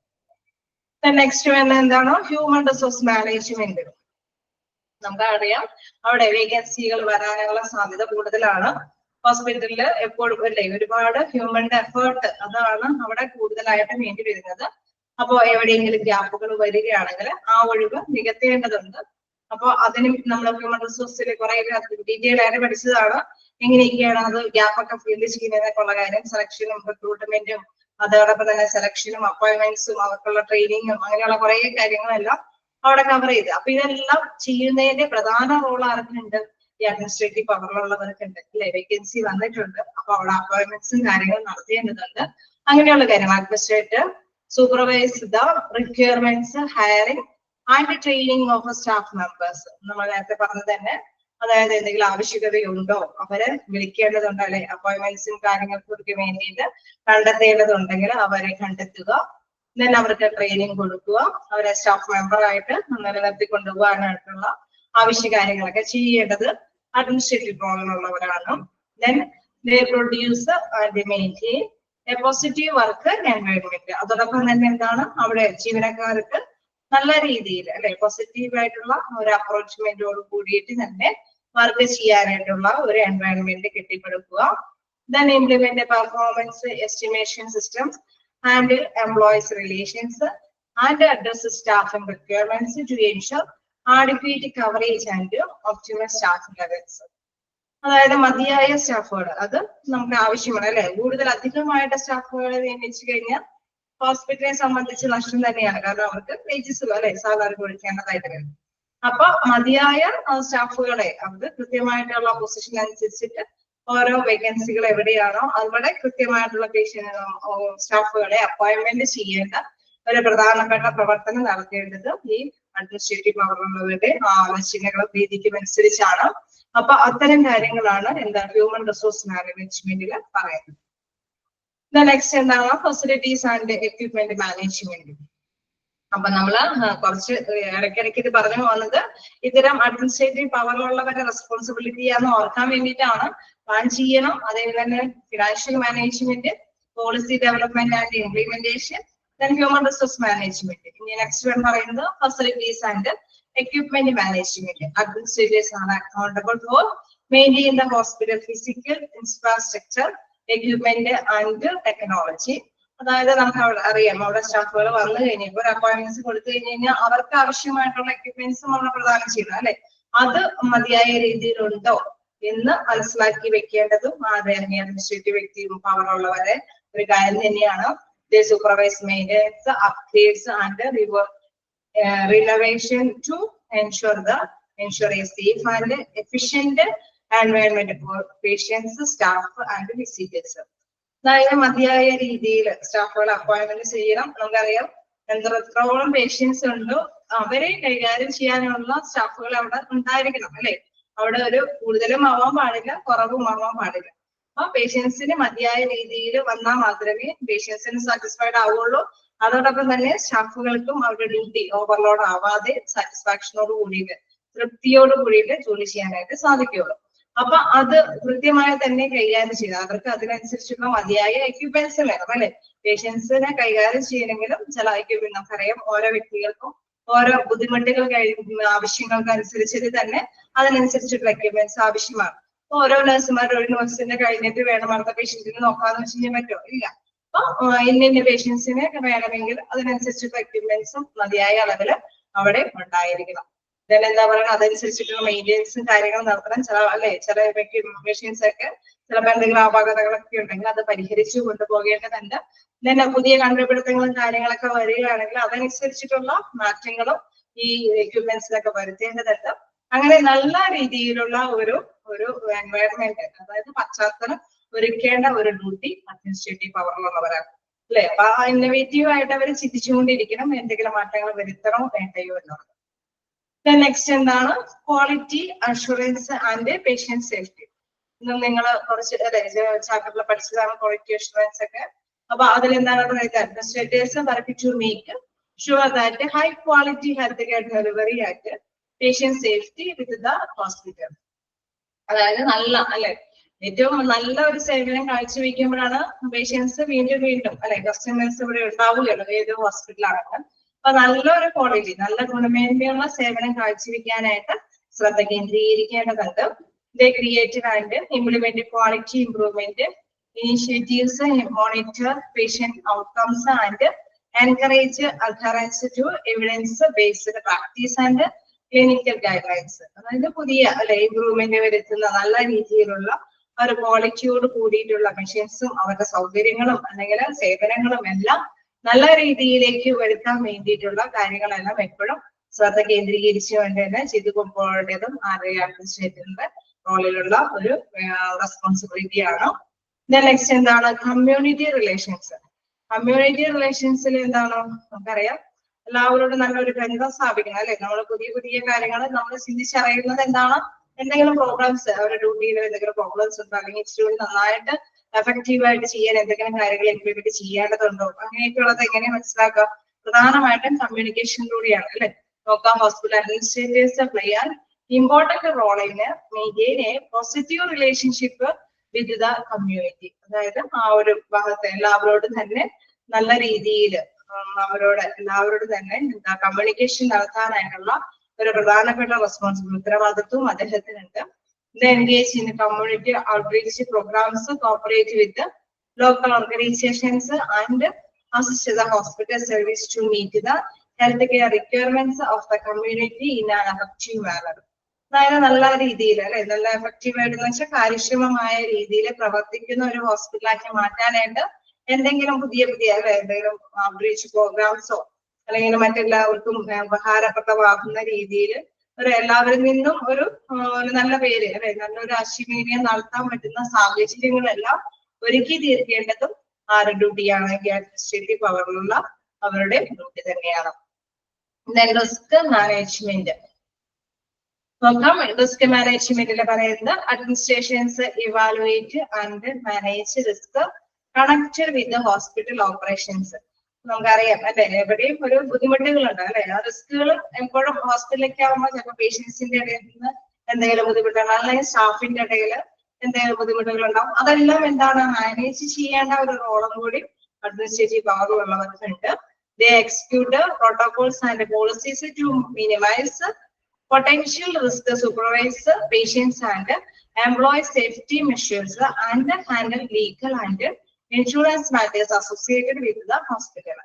നെക്സ്റ്റ് വരുന്നത് എന്താണോ ഹ്യൂമൻ റിസോഴ്സ് മാനേജ്മെന്റ്. നമുക്കറിയാം അവിടെ വേക്കൻസികൾ വരാനുള്ള സാധ്യത കൂടുതലാണ്. ഹോസ്പിറ്റലിൽ എപ്പോഴും അല്ലേ ഒരുപാട് ഹ്യൂമന്റെ എഫേർട്ട് അതാണ് അവിടെ കൂടുതലായിട്ട് വേണ്ടി വരുന്നത്. അപ്പോ എവിടെയെങ്കിലും ഗ്യാപ്പുകൾ വരികയാണെങ്കിൽ ആ ഒഴിവ് നികത്തേണ്ടതുണ്ട്. അപ്പൊ അതിനും നമ്മൾ ഹ്യൂമൻ റിസോഴ്സിൽ കുറെ ഡീറ്റെയിൽ ആയിട്ട് പഠിച്ചതാണ് എങ്ങനെയൊക്കെയാണ് അത് ഗ്യാപ്പൊക്കെ ഫില്ല് ചെയ്യുന്നതൊക്കെ ഉള്ള കാര്യം. സെലക്ഷനും റിക്രൂട്ട്മെന്റും അതോടൊപ്പം തന്നെ സെലക്ഷനും അപ്പോയിന്റ്മെന്റ്സും അവർക്കുള്ള ട്രെയിനിങ്ങും അങ്ങനെയുള്ള കുറെ കാര്യങ്ങളെല്ലാം അവിടെ കവർ ചെയ്ത്. അപ്പൊ ഇതെല്ലാം ചെയ്യുന്നതിന്റെ പ്രധാന റോൾ ആർക്കുണ്ട്? ഈ അഡ്മിനിസ്ട്രേറ്റീവ് പവറിലുള്ളവർക്കുണ്ട് അല്ലെ. വേക്കൻസി വന്നിട്ടുണ്ട്, അപ്പൊ അവിടെ അപ്പോയിന്റ്മെന്റ്സും കാര്യങ്ങളും നടത്തേണ്ടതുണ്ട്. അങ്ങനെയുള്ള കാര്യം administrator supervise the requirements, hiring and training of staff members. നമ്മൾ നേരത്തെ പറഞ്ഞത് തന്നെ, അതായത് എന്തെങ്കിലും ആവശ്യകതയുണ്ടോ അവരെ വിളിക്കേണ്ടതുണ്ട് അല്ലെ. അപ്പോയിന്റ്മെന്റ്സും കാര്യങ്ങൾക്കൊക്കെ വേണ്ടിയിട്ട് കണ്ടെത്തേണ്ടതുണ്ടെങ്കിൽ അവരെ കണ്ടെത്തുക. ദെൻ അവർക്ക് ട്രെയിനിങ് കൊടുക്കുക, അവരെ സ്റ്റാഫ് മെമ്പർ ആയിട്ട് നിലനിർത്തി കൊണ്ടുപോകാനായിട്ടുള്ള ആവശ്യ കാര്യങ്ങളൊക്കെ ചെയ്യേണ്ടത് അഡ്മിനിസ്ട്രേറ്റീവ് റോളിലുള്ളവരാണ്. Then they produce and maintain a positive work environment. അതോടൊപ്പം തന്നെ എന്താണ് അവിടെ ജീവനക്കാർക്ക് നല്ല രീതിയിൽ അല്ലെ പോസിറ്റീവ് ആയിട്ടുള്ള ഒരു അപ്രോച്ച്മെന്റോട് കൂടിയിട്ട് തന്നെ വർക്ക് ചെയ്യാനായിട്ടുള്ള ഒരു എൻവയോൺമെന്റ് കെട്ടിപ്പടുക്കുക. Then implement performance estimation systems, handle employees relations and address staffing requirements to ensure adequate coverage and optimal staffing levels. അതായത് മതിയായ സ്റ്റാഫുകൾ അത് നമുക്ക് ആവശ്യമാണ് അല്ലെ. കൂടുതൽ അധികമായിട്ട് സ്റ്റാഫുകളെ നിയമിച്ചു കഴിഞ്ഞാൽ ഹോസ്പിറ്റലിനെ സംബന്ധിച്ച് നഷ്ടം തന്നെയാണ്. കാരണം അവർക്ക് വേജസ് അല്ലെ സാലറി കൊടുക്കേണ്ടതായിട്ട് വരും. അപ്പൊ മതിയായ സ്റ്റാഫുകളെ അത് കൃത്യമായിട്ടുള്ള പൊസിഷൻ അനുസരിച്ചിട്ട് ഓരോ വേക്കൻസികൾ എവിടെയാണോ അവിടെ കൃത്യമായിട്ടുള്ള സ്റ്റാഫുകളെ അപ്പോയിന്റ്മെന്റ് ചെയ്യേണ്ട ഒരു പ്രധാനപ്പെട്ട പ്രവർത്തനം നടത്തേണ്ടത് ഈ അഡ്മിനിസ്ട്രേറ്റീവ് പവറുള്ളവരുടെ ആലോചനകളും രീതിക്കും അനുസരിച്ചാണ്. അപ്പൊ അത്തരം കാര്യങ്ങളാണ് എന്താ ഹ്യൂമൻ റിസോഴ്സ് മാനേജ്മെന്റിൽ പറയുന്നത്. നെക്സ്റ്റ് എന്താണ് ഫെസിലിറ്റീസ് ആൻഡ് എക്വിപ്മെന്റ് മാനേജ്മെന്റ്. അപ്പൊ നമ്മള് കുറച്ച് ഇടയ്ക്കിടയ്ക്ക് ഇത് പറഞ്ഞു പോകുന്നത് ഇത്തരം അഡ്മിനിസ്ട്രേറ്റീവ് പവറുള്ളവരുടെ റെസ്പോൺസിബിലിറ്റി ആണെന്ന് ഓർക്കാൻ വേണ്ടിയിട്ടാണ്. പ്ലാൻ ചെയ്യണം, അതേപോലെ തന്നെ financial management, policy development and implementation, human resource management. ഇനി നെക്സ്റ്റ് വൺ പറയുന്നത് facilities and equipment management. Administrators are accountable for maintaining the hospital physical infrastructure, equipment and technology. അതായത് നമുക്ക് അറിയാം അവിടെ സ്റ്റാഫുകൾ വന്നു കഴിഞ്ഞപ്പോൾ ഒരു അപ്പോയിന്റ്മെന്റ്സ് കൊടുത്തു കഴിഞ്ഞ് കഴിഞ്ഞാൽ അവർക്ക് ആവശ്യമായിട്ടുള്ള എക്യുപ്മെന്റ്സും നമ്മൾ പ്രദാനം ചെയ്യണം അല്ലെ. അത് മതിയായ രീതിയിലുണ്ടോ എന്ന് മനസ്സിലാക്കി വെക്കേണ്ടതും അഡ്മിനിസ്ട്രേറ്റീവ് വ്യക്തിയും പവറുള്ളവരെ ഒരു കാര്യം തന്നെയാണ്. Supervise maintenance, upgrades and renovation to ensure a safe and efficient environment for patients, staff and visitors. അതായത് മതിയായ രീതിയിൽ സ്റ്റാഫുകൾ അപ്പോയിന്റ്മെന്റ് ചെയ്യണം. നമുക്കറിയാം എത്രത്തോളം പേഷ്യൻസ് ഉണ്ടോ അവരെ കൈകാര്യം ചെയ്യാനുള്ള സ്റ്റാഫുകൾ അവിടെ ഉണ്ടായിരിക്കണം അല്ലെ. അവിടെ ഒരു കൂടുതലും ആവാൻ പാടില്ല, കുറവും ആവാൻ പാടില്ല. അപ്പൊ പേഷ്യൻസിന് മതിയായ രീതിയിൽ വന്നാൽ മാത്രമേ പേഷ്യൻസിന് സാറ്റിസ്ഫൈഡ് ആവുള്ളൂ. അതോടൊപ്പം തന്നെ സ്റ്റാഫുകൾക്കും അവരുടെ ഡ്യൂട്ടി ഓവർലോഡ് ആവാതെ സാറ്റിസ്ഫാക്ഷനോട് കൂടിയിട്ട് തൃപ്തിയോട് കൂടിയിട്ട് ജോലി ചെയ്യാനായിട്ട് സാധിക്കുകയുള്ളൂ. അപ്പൊ അത് കൃത്യമായി തന്നെ കൈകാര്യം ചെയ്ത് അവർക്ക് അതിനനുസരിച്ചുള്ള മതിയായ എക്യുപ്മെന്റ്സ് വേണം അല്ലെ. പേഷ്യൻസിനെ കൈകാര്യം ചെയ്യണമെങ്കിലും ചില എക്യുപ്മെന്റ് നമുക്കറിയാം ഓരോ വ്യക്തികൾക്കും ഓരോ ബുദ്ധിമുട്ടുകൾ ആവശ്യങ്ങൾക്ക് അനുസരിച്ചിട്ട് തന്നെ അതിനനുസരിച്ചിട്ടുള്ള എക്യുപ്മെന്റ്സ് ആവശ്യമാണ്. ഓരോ നഴ്സുമാർ ഒരു നഴ്സിനെ കഴിഞ്ഞിട്ട് വേണം അടുത്ത പേഷ്യന്റിനെ നോക്കാന്ന് വെച്ച് കഴിഞ്ഞാൽ പറ്റുമോ? ഇല്ല. അപ്പൊ ഇന്ന പേഷ്യൻസിനെ വേണമെങ്കിൽ അതിനനുസരിച്ചുള്ള എക്യുപ്മെന്റ്സും മതിയായ അളവിൽ അവിടെ ഉണ്ടായിരിക്കണം. then എന്താ പറയുക അതനുസരിച്ചിട്ടുള്ള മെയിൻ്റെനൻസും കാര്യങ്ങളും നടത്തണം. ചില പേഷ്യൻസ് ഒക്കെ ചിലപ്പോൾ എന്തെങ്കിലും അപാകതകളൊക്കെ ഉണ്ടെങ്കിൽ അത് പരിഹരിച്ചു കൊണ്ടുപോകേണ്ടതുണ്ട്. then പുതിയ കണ്ടുപിടുത്തങ്ങളും കാര്യങ്ങളൊക്കെ വരികയാണെങ്കിൽ അതനുസരിച്ചിട്ടുള്ള മാറ്റങ്ങളും ഈ എക്യുപ്മെന്റ്സിലൊക്കെ വരുത്തേണ്ടതുണ്ട്. അങ്ങനെ നല്ല രീതിയിലുള്ള ഒരു എൻവയറമെന്റ് അതായത് പശ്ചാത്തലം ഒരുക്കേണ്ട ഒരു ഡ്യൂട്ടി അഡ്മിനിസ്ട്രേറ്റീവ് പവറിലുള്ളവരാണ് അല്ലെ. അപ്പൊ ആ ഇന്നോവേറ്റീവ് ആയിട്ട് അവർ ചിന്തിച്ചുകൊണ്ടിരിക്കണം എന്തെങ്കിലും മാറ്റങ്ങൾ വരുത്തണോ വേണ്ടയോ എന്നുള്ളത്. നെക്സ്റ്റ് എന്താണ് quality assurance and patient safety. ഇന്ന് നിങ്ങൾ കുറച്ച് ചാപ്റ്ററിൽ പഠിച്ചതാണ് ക്വാളിറ്റി അഷുറൻസ് ഒക്കെ. അപ്പൊ അതിലെന്താണ് പറയുന്നത് administrators work to make sure that high quality health care delivery at patient safety with the hospital. അതായത് നല്ല അല്ലെ ഏറ്റവും നല്ല ഒരു സേവനം കാഴ്ചവെക്കുമ്പോഴാണ് പേഷ്യൻസ് വീണ്ടും അല്ലെ കസ്റ്റമേഴ്സ് ഇവിടെ ഉണ്ടാവുകയുള്ളൂ ഏത് ഹോസ്പിറ്റലാണെങ്കിലും. അപ്പൊ നല്ലൊരു ക്വാളിറ്റി നല്ല ഗുണമേന്മയുള്ള സേവനം കാഴ്ചവെക്കാനായിട്ട് ശ്രദ്ധ കേന്ദ്രീകരിക്കേണ്ടതുണ്ട്. They create and implement quality improvement initiatives, monitor patient outcomes and encourage adherence to evidence based practice and clinical guidelines. അതായത് പുതിയ അല്ലെ ഇംപ്രൂവ്മെന്റ് വരുത്തുന്ന നല്ല രീതിയിലുള്ള ഒരു ക്വാളിറ്റിയോട് കൂടിയിട്ടുള്ള മെഷീൻസും അവരുടെ സൗകര്യങ്ങളും അല്ലെങ്കിൽ സേവനങ്ങളും എല്ലാം നല്ല രീതിയിലേക്ക് വരുത്താൻ വേണ്ടിയിട്ടുള്ള കാര്യങ്ങളെല്ലാം എപ്പോഴും ശ്രദ്ധ കേന്ദ്രീകരിച്ചു കൊണ്ട് തന്നെ ചെയ്തു കൊണ്ടുപോകേണ്ടതും അഡ്മിനിസ്ട്രേറ്ററിന്റെ റോളിലുള്ള ഒരു റെസ്പോൺസിബിലിറ്റി ആണ്. നെക്സ്റ്റ് എന്താണ് കമ്മ്യൂണിറ്റി റിലേഷൻസ്. കമ്മ്യൂണിറ്റി റിലേഷൻസിൽ എന്താണ് നമുക്കറിയാം എല്ലാവരോടും നല്ലൊരു ബന്ധം സ്ഥാപിക്കണം അല്ലെ. നമ്മൾ പുതിയ കാര്യങ്ങൾ നമ്മൾ ചിന്തിച്ചറിയുന്നത് എന്താണ് എന്തെങ്കിലും പ്രോബ്ലംസ് അവരുടെ ഡ്യൂട്ടിയിൽ എന്തെങ്കിലും പ്രോബ്ലംസ് ഉണ്ടോ അല്ലെങ്കിൽ ഇച്ചിരി കൂടി നന്നായിട്ട് എഫക്റ്റീവ് ആയിട്ട് ചെയ്യാൻ എന്തെങ്കിലും കാര്യങ്ങൾ ഇംപ്ലിമെന്റ് ചെയ്യേണ്ടതുണ്ടോ അങ്ങനെയൊക്കെയുള്ളത് എങ്ങനെ മനസ്സിലാക്കുക? പ്രധാനമായിട്ടും കമ്മ്യൂണിക്കേഷനിലൂടെയാണ് അല്ലെ. നോക്കാം hospital administrators play an important role in maintain a positive relationship with the community. അതായത് ആ ഒരു ഭാഗത്ത് എല്ലാവരോടും തന്നെ നല്ല രീതിയിൽ അവരോട് എല്ലാവരോടും തന്നെ എന്താ കമ്മ്യൂണിക്കേഷൻ നടത്താനായിട്ടുള്ള ഒരു പ്രധാനപ്പെട്ട റെസ്പോൺസിബിലിറ്റി ഉത്തരവാദിത്വം അദ്ദേഹത്തിനുണ്ട്. engage in community outreach programs, cooperate with the local organizations and assist the hospital service to meet the healthcare requirements of the community in an effective manner. അതായത് നല്ല രീതിയിൽ അല്ലെ നല്ല എഫക്റ്റീവ് ആയിട്ട് വെച്ചാൽ കാര്യക്ഷമമായ രീതിയിൽ പ്രവർത്തിക്കുന്ന ഒരു ഹോസ്പിറ്റലാക്കി മാറ്റാനായിട്ട് എന്തെങ്കിലും പുതിയ അല്ലെ എന്തെങ്കിലും ഔട്ട്റീച്ച് പ്രോഗ്രാംസോ അല്ലെങ്കിൽ മറ്റെല്ലാവർക്കും ഉപകാരപ്രദമാകുന്ന രീതിയിൽ ഒരു എല്ലാവരിൽ നിന്നും ഒരു നല്ല പേര് അല്ലെ നല്ലൊരു ആശയവിനിമയം നടത്താൻ പറ്റുന്ന സാഹചര്യങ്ങളെല്ലാം ഒരുക്കി തീർക്കേണ്ടതും ആരുടെ ഡ്യൂട്ടിയാണ്? അഡ്മിനിസ്ട്രേറ്റീവ് പവറിലുള്ള അവരുടെ ഡ്യൂട്ടി തന്നെയാണ്. Then risk management. നോക്കാം. റിസ്ക് മാനേജ്മെന്റിൽ പറയുന്നത് administrations evaluate and manage risk connected with hospital operations. നമുക്കറിയാം അല്ലെ, എവിടെയും ഒരു ബുദ്ധിമുട്ടുകളുണ്ട് അല്ലെ. ആ റിസ്കുകൾ എപ്പോഴും ഹോസ്പിറ്റലിലേക്ക് ആകുമ്പോൾ ചിലപ്പോൾ പേഷ്യൻസിന്റെ ഇടയിൽ നിന്ന് എന്തെങ്കിലും ബുദ്ധിമുട്ടുകൾ, അല്ലെങ്കിൽ സ്റ്റാഫിന്റെ ഇടയിൽ എന്തെങ്കിലും ബുദ്ധിമുട്ടുകൾ ഉണ്ടാവും. അതെല്ലാം എന്താണ് മാനേജ് ചെയ്യേണ്ട ഒരു റോളും കൂടി administrative പവറുള്ളവർക്കുണ്ട്. They execute protocols and policies to minimize potential risk, supervise patients and employ safety measures, and handle legal and insurance matters associated with the hospital.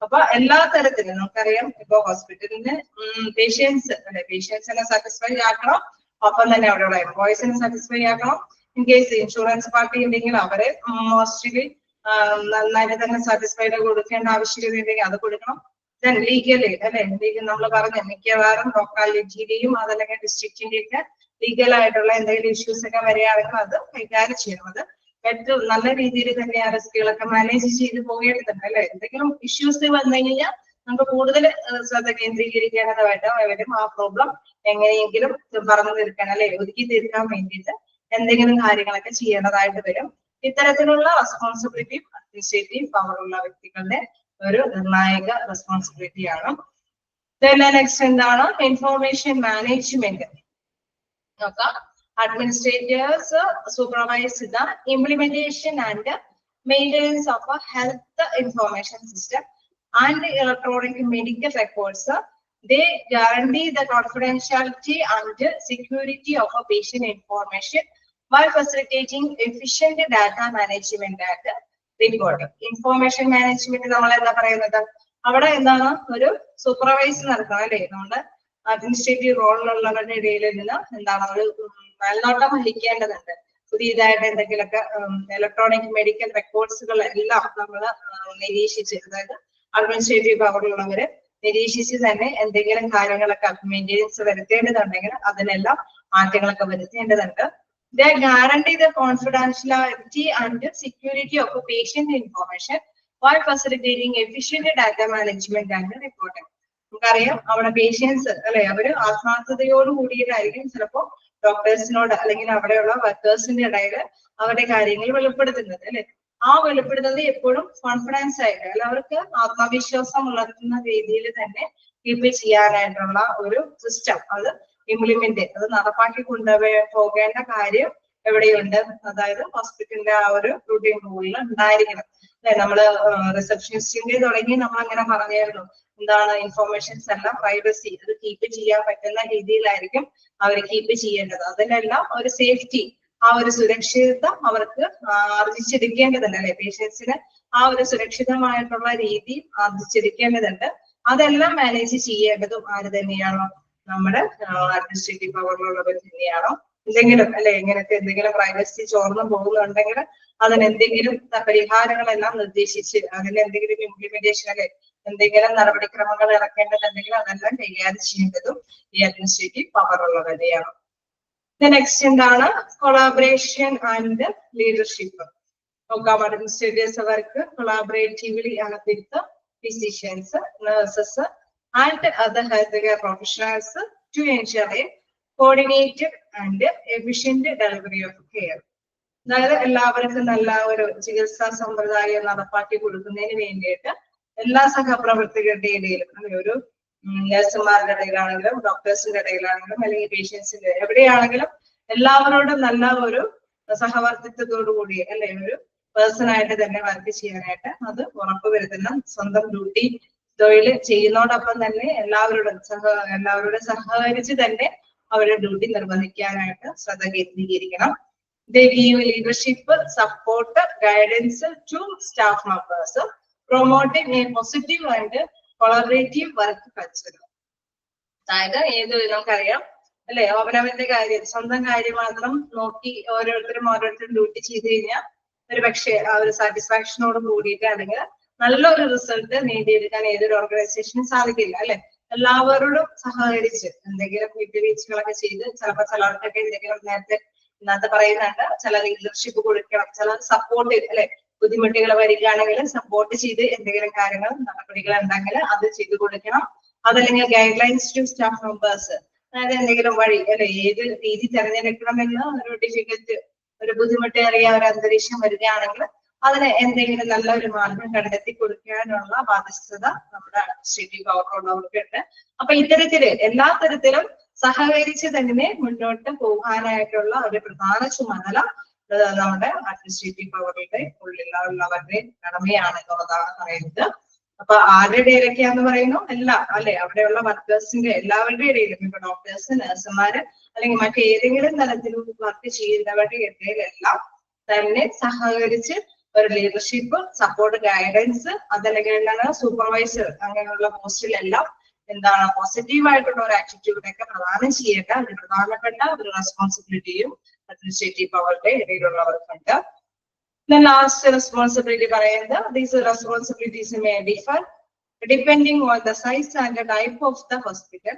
അപ്പൊ എല്ലാ തരത്തിലും നമുക്കറിയാം, ഇപ്പൊ ഹോസ്പിറ്റലിന് പേഷ്യൻസിനെ സാറ്റിസ്ഫൈ ആക്കണം, ഒപ്പം തന്നെ അവിടെയുള്ള എംപ്ലോയീസിനെ സാറ്റിസ്ഫൈ ആക്കണം. ഇൻ കേസ് ഇൻഷുറൻസ് പാർട്ടി ഉണ്ടെങ്കിൽ അവരെ മോസ്റ്റ്ലി നന്നായിട്ട് തന്നെ സാറ്റിസ്ഫൈഡ് കൊടുക്കേണ്ട ആവശ്യകത ഉണ്ടെങ്കിൽ അത് കൊടുക്കണം. ദെൻ ലീഗലി അല്ലെ, നമ്മൾ പറഞ്ഞ മിക്കവാറും ലോക്കാലിറ്റിയിലെയും അതല്ലെങ്കിൽ ഡിസ്ട്രിക്റ്റിന്റെയും ഒക്കെ ലീഗൽ ആയിട്ടുള്ള എന്തെങ്കിലും ഇഷ്യൂസ് ഒക്കെ വരികയാണെങ്കിൽ അത് കൈകാര്യം ചെയ്യണം. അത് ഏറ്റവും നല്ല രീതിയിൽ തന്നെ ആ റിസ്കുകളൊക്കെ മാനേജ് ചെയ്ത് പോകേണ്ടതുണ്ട് അല്ലെ. എന്തെങ്കിലും ഇഷ്യൂസ് വന്നു കഴിഞ്ഞാൽ നമുക്ക് കൂടുതൽ ശ്രദ്ധ കേന്ദ്രീകരിക്കേണ്ടതായിട്ട് വരും. ആ പ്രോബ്ലം എങ്ങനെയെങ്കിലും പറഞ്ഞു തീർക്കാൻ അല്ലെ, ഒതുക്കി തീർക്കാൻ വേണ്ടിയിട്ട് എന്തെങ്കിലും കാര്യങ്ങളൊക്കെ ചെയ്യേണ്ടതായിട്ട് വരും. ഇത്തരത്തിലുള്ള റെസ്പോൺസിബിലിറ്റി അഡ്മിനിസ്ട്രേറ്റീവ് പവറുള്ള വ്യക്തികളുടെ ഒരു നിർണായക റെസ്പോൺസിബിലിറ്റിയാണ്. നെക്സ്റ്റ് എന്താണ് ഇൻഫോർമേഷൻ മാനേജ്മെന്റ്. നോക്കാം. Administrators supervise the implementation and maintenance of a health information system and electronic medical records. They guarantee the confidentiality and security of a patient information while facilitating efficient data management and report. Information management നമ്മൾ എന്താ പറയുന്നത്, അവിടെ എന്താണ് ഒരു supervise നടക്കണം അല്ലെ. നമ്മുടെ administrative റോളിലുള്ളവരുടെ ഇടയിൽ നിന്ന് എന്താണ് ഒരു മേൽനോട്ടം വഹിക്കേണ്ടതുണ്ട്. പുതിയതായിട്ട് എന്തെങ്കിലുമൊക്കെ ഇലക്ട്രോണിക് മെഡിക്കൽ റെക്കോർഡ്സുകൾ എല്ലാം നമ്മൾ നിരീക്ഷിച്ച്, അതായത് അഡ്മിനിസ്ട്രേറ്റീവ് പവറിലുള്ളവര് നിരീക്ഷിച്ച് തന്നെ എന്തെങ്കിലും കാര്യങ്ങളൊക്കെ മെയിൻ്റെനൻസ് വരുത്തേണ്ടതുണ്ടെങ്കിൽ അതിനെല്ലാം മാറ്റങ്ങളൊക്കെ വരുത്തേണ്ടതുണ്ട്. They guarantee the confidentiality and security of a patient information while facilitating efficient data management and reporting. നമുക്കറിയാം അവിടെ പേഷ്യൻസ് അല്ലെ, അവര് ആത്മാർത്ഥതയോട് കൂടിയിട്ടായിരിക്കും ചിലപ്പോൾ ഡോക്ടേഴ്സിനോട് അല്ലെങ്കിൽ അവിടെയുള്ള വർക്കേഴ്സിന്റെ ഇടയിൽ അവരുടെ കാര്യങ്ങൾ വെളിപ്പെടുത്തുന്നത് അല്ലെ. ആ വെളിപ്പെടുത്തുന്നത് എപ്പോഴും കോൺഫിഡൻസ് ആയിട്ട് അല്ല, അവർക്ക് ആത്മവിശ്വാസം ഉണർത്തുന്ന രീതിയിൽ തന്നെ കീപ്പ് ചെയ്യാനായിട്ടുള്ള ഒരു സിസ്റ്റം, അത് ഇംപ്ലിമെന്റ്, അത് നടപ്പാക്കി പോകേണ്ട കാര്യം എവിടെയുണ്ട്, അതായത് ഹോസ്പിറ്റലിന്റെ ആ ഒരു റൂട്ടീൻ റൂളിൽ ഉണ്ടായിരിക്കണം അല്ലെ. നമ്മള് റിസപ്ഷനിസ്റ്റിന്റെ തുടങ്ങി നമ്മൾ അങ്ങനെ പറഞ്ഞായിരുന്നു, എന്താണ് ഇൻഫോർമേഷൻസ് എല്ലാം പ്രൈവസി, അത് കീപ്പ് ചെയ്യാൻ പറ്റുന്ന രീതിയിലായിരിക്കും അവർ കീപ്പ് ചെയ്യേണ്ടത്. അതിനെല്ലാം ഒരു സേഫ്റ്റി, ആ ഒരു സുരക്ഷിതത്വം അവർക്ക് ആർജിച്ചെടുക്കേണ്ടതുണ്ട് അല്ലെ. പേഷ്യൻസിന് ആ ഒരു സുരക്ഷിതമായിട്ടുള്ള രീതി ആർജിച്ചെടുക്കേണ്ടതുണ്ട്. അതെല്ലാം മാനേജ് ചെയ്യേണ്ടതും ആര് തന്നെയാണോ, നമ്മുടെ അഡ്മിനിസ്ട്രേറ്റീവ് പവറിലുള്ളവർ തന്നെയാണോ. എന്തെങ്കിലും അല്ലെ ഇങ്ങനത്തെ എന്തെങ്കിലും പ്രൈവസി ചോർന്നു പോകുന്നുണ്ടെങ്കിൽ അതിനെന്തെങ്കിലും പരിഹാരങ്ങളെല്ലാം നിർദ്ദേശിച്ച് അതിന് എന്തെങ്കിലും ഇംപ്ലിമെന്റേഷൻ അല്ലെ, എന്തെങ്കിലും നടപടിക്രമങ്ങൾ ഇറക്കേണ്ടതുണ്ടെങ്കിൽ അതെല്ലാം കൈകാര്യം ചെയ്യേണ്ടതും ഈ അഡ്മിനിസ്ട്രേറ്റീവ് പവറുള്ളവരെയാണ്. നെക്സ്റ്റ് എന്താണ് കൊളാബറേഷൻ ആൻഡ് ലീഡർഷിപ്പ്. നോക്കാം. അഡ്മിനിസ്ട്രേറ്റേഴ്സ് അവർക്ക് collaboratively with physicians, nurses and other healthcare professionals to ensure a coordinated and efficient delivery of care. അതായത് എല്ലാവർക്കും നല്ല ഒരു ചികിത്സാ സമ്പ്രദായം നടപ്പാക്കി കൊടുക്കുന്നതിന് വേണ്ടിയിട്ട് എല്ലാ സഹപ്രവർത്തകരുടെ ഇടയിലും, ഒരു നഴ്സുമാരുടെ ഇടയിലാണെങ്കിലും ഡോക്ടേഴ്സിന്റെ ഇടയിലാണെങ്കിലും അല്ലെങ്കിൽ പേഷ്യൻസിന്റെ എവിടെയാണെങ്കിലും എല്ലാവരോടും നല്ല ഒരു സഹവർത്തിത്വത്തോടു കൂടി അല്ലെ ഒരു പേഴ്സണായിട്ട് തന്നെ വർക്ക് ചെയ്യാനായിട്ട് അത് ഉറപ്പുവരുത്തുന്ന സ്വന്തം ഡ്യൂട്ടി തൊഴിൽ ചെയ്യുന്നതോടൊപ്പം തന്നെ എല്ലാവരോടും സഹകരിച്ച് തന്നെ അവരുടെ ഡ്യൂട്ടി നിർവഹിക്കാനായിട്ട് ശ്രദ്ധ കേന്ദ്രീകരിക്കണം. They give leadership, support, guidance to staff members, promoting a positive and collaborative work culture. അതായത് ഏത് നമുക്കറിയാം അല്ലെ, അവനവന്റെ കാര്യം സ്വന്തം കാര്യം മാത്രം നോക്കി ഓരോരുത്തരും ഡ്യൂട്ടി ചെയ്ത് കഴിഞ്ഞാൽ ഒരു പക്ഷേ ആ ഒരു സാറ്റിസ്ഫാക്ഷനോട് കൂടിയിട്ട് അല്ലെങ്കിൽ നല്ലൊരു റിസൾട്ട് നേടിയെടുക്കാൻ ഏതൊരു ഓർഗനൈസേഷനും സാധിക്കില്ല അല്ലെ. എല്ലാവരോടും സഹകരിച്ച് എന്തെങ്കിലും വിട്ടുവീഴ്ചകളൊക്കെ ചെയ്ത് ചിലപ്പോൾ ചിലർക്കൊക്കെ എന്തെങ്കിലും നേരത്തെ പറയുന്നുണ്ട്, ചില ലീഡർഷിപ്പ് കൊടുക്കണം, ചില സപ്പോർട്ട് അല്ലെ, ബുദ്ധിമുട്ടുകൾ വരികയാണെങ്കിൽ സപ്പോർട്ട് ചെയ്ത് എന്തെങ്കിലും കാര്യങ്ങൾ നടപടികൾ ഉണ്ടെങ്കിൽ അത് ചെയ്തു കൊടുക്കണം. അതല്ലെങ്കിൽ guidelines to staff members, അതായത് എന്തെങ്കിലും വഴി അല്ലെ ഏത് രീതി തെരഞ്ഞെടുക്കണമെന്ന് ഒരു ഡിഫിക്കൽട്ട് ഒരു ബുദ്ധിമുട്ടേറിയ ഒരു അന്തരീക്ഷം വരികയാണെങ്കിൽ അതിന് എന്തെങ്കിലും നല്ലൊരു മാർഗം കണ്ടെത്തി കൊടുക്കാനുള്ള ബാധ്യസ്ഥത നമ്മുടെ അഡ്മിനിസ്ട്രേറ്റീവ് പവറുള്ളവർക്കുണ്ട്. അപ്പൊ ഇത്തരത്തില് എല്ലാ തരത്തിലും സഹകരിച്ച് തന്നെ മുന്നോട്ട് പോകാനായിട്ടുള്ള ഒരു പ്രധാന ചുമതല നമ്മുടെ അഡ്മിനിസ്ട്രേറ്റീവ് പവറുടെ ഉള്ളിലുള്ളവരുടെ കടമയാണ് എന്നുള്ളതാണ് പറയുന്നത്. അപ്പൊ ആരുടെ ഇടയ്ക്കാന്ന് പറയുന്നു എല്ലാം അല്ലെ, അവിടെയുള്ള വർക്കേഴ്സിന്റെ എല്ലാവരുടെ ഇടയിലും ഇപ്പൊ ഡോക്ടേഴ്സ്, നഴ്സുമാര് അല്ലെങ്കിൽ മറ്റേതെങ്കിലും തരത്തിൽ വർക്ക് ചെയ്യുന്നവരുടെ ഇടയിലെല്ലാം തന്നെ സഹകരിച്ച് ഒരു ലീഡർഷിപ്പ്, സപ്പോർട്ട്, ഗൈഡൻസ്, അതല്ലെങ്കിൽ എന്താണ് സൂപ്പർവൈസർ അങ്ങനെയുള്ള പോസ്റ്റിലെല്ലാം എന്താണ് പോസിറ്റീവ് ആയിട്ടുള്ള ഒരു ആറ്റിറ്റ്യൂഡൊക്കെ പ്രദാനം ചെയ്യേണ്ട ഒരു പ്രധാനപ്പെട്ട ഒരു റെസ്പോൺസിബിലിറ്റിയും അഡ്മിനിസ്ട്രേറ്റീവ് പവറുടെ ഇടയിലുള്ളവർക്കുണ്ട്. Then last responsibility പറയുന്നത് these responsibilities may differ depending on the size and the type of the hospital,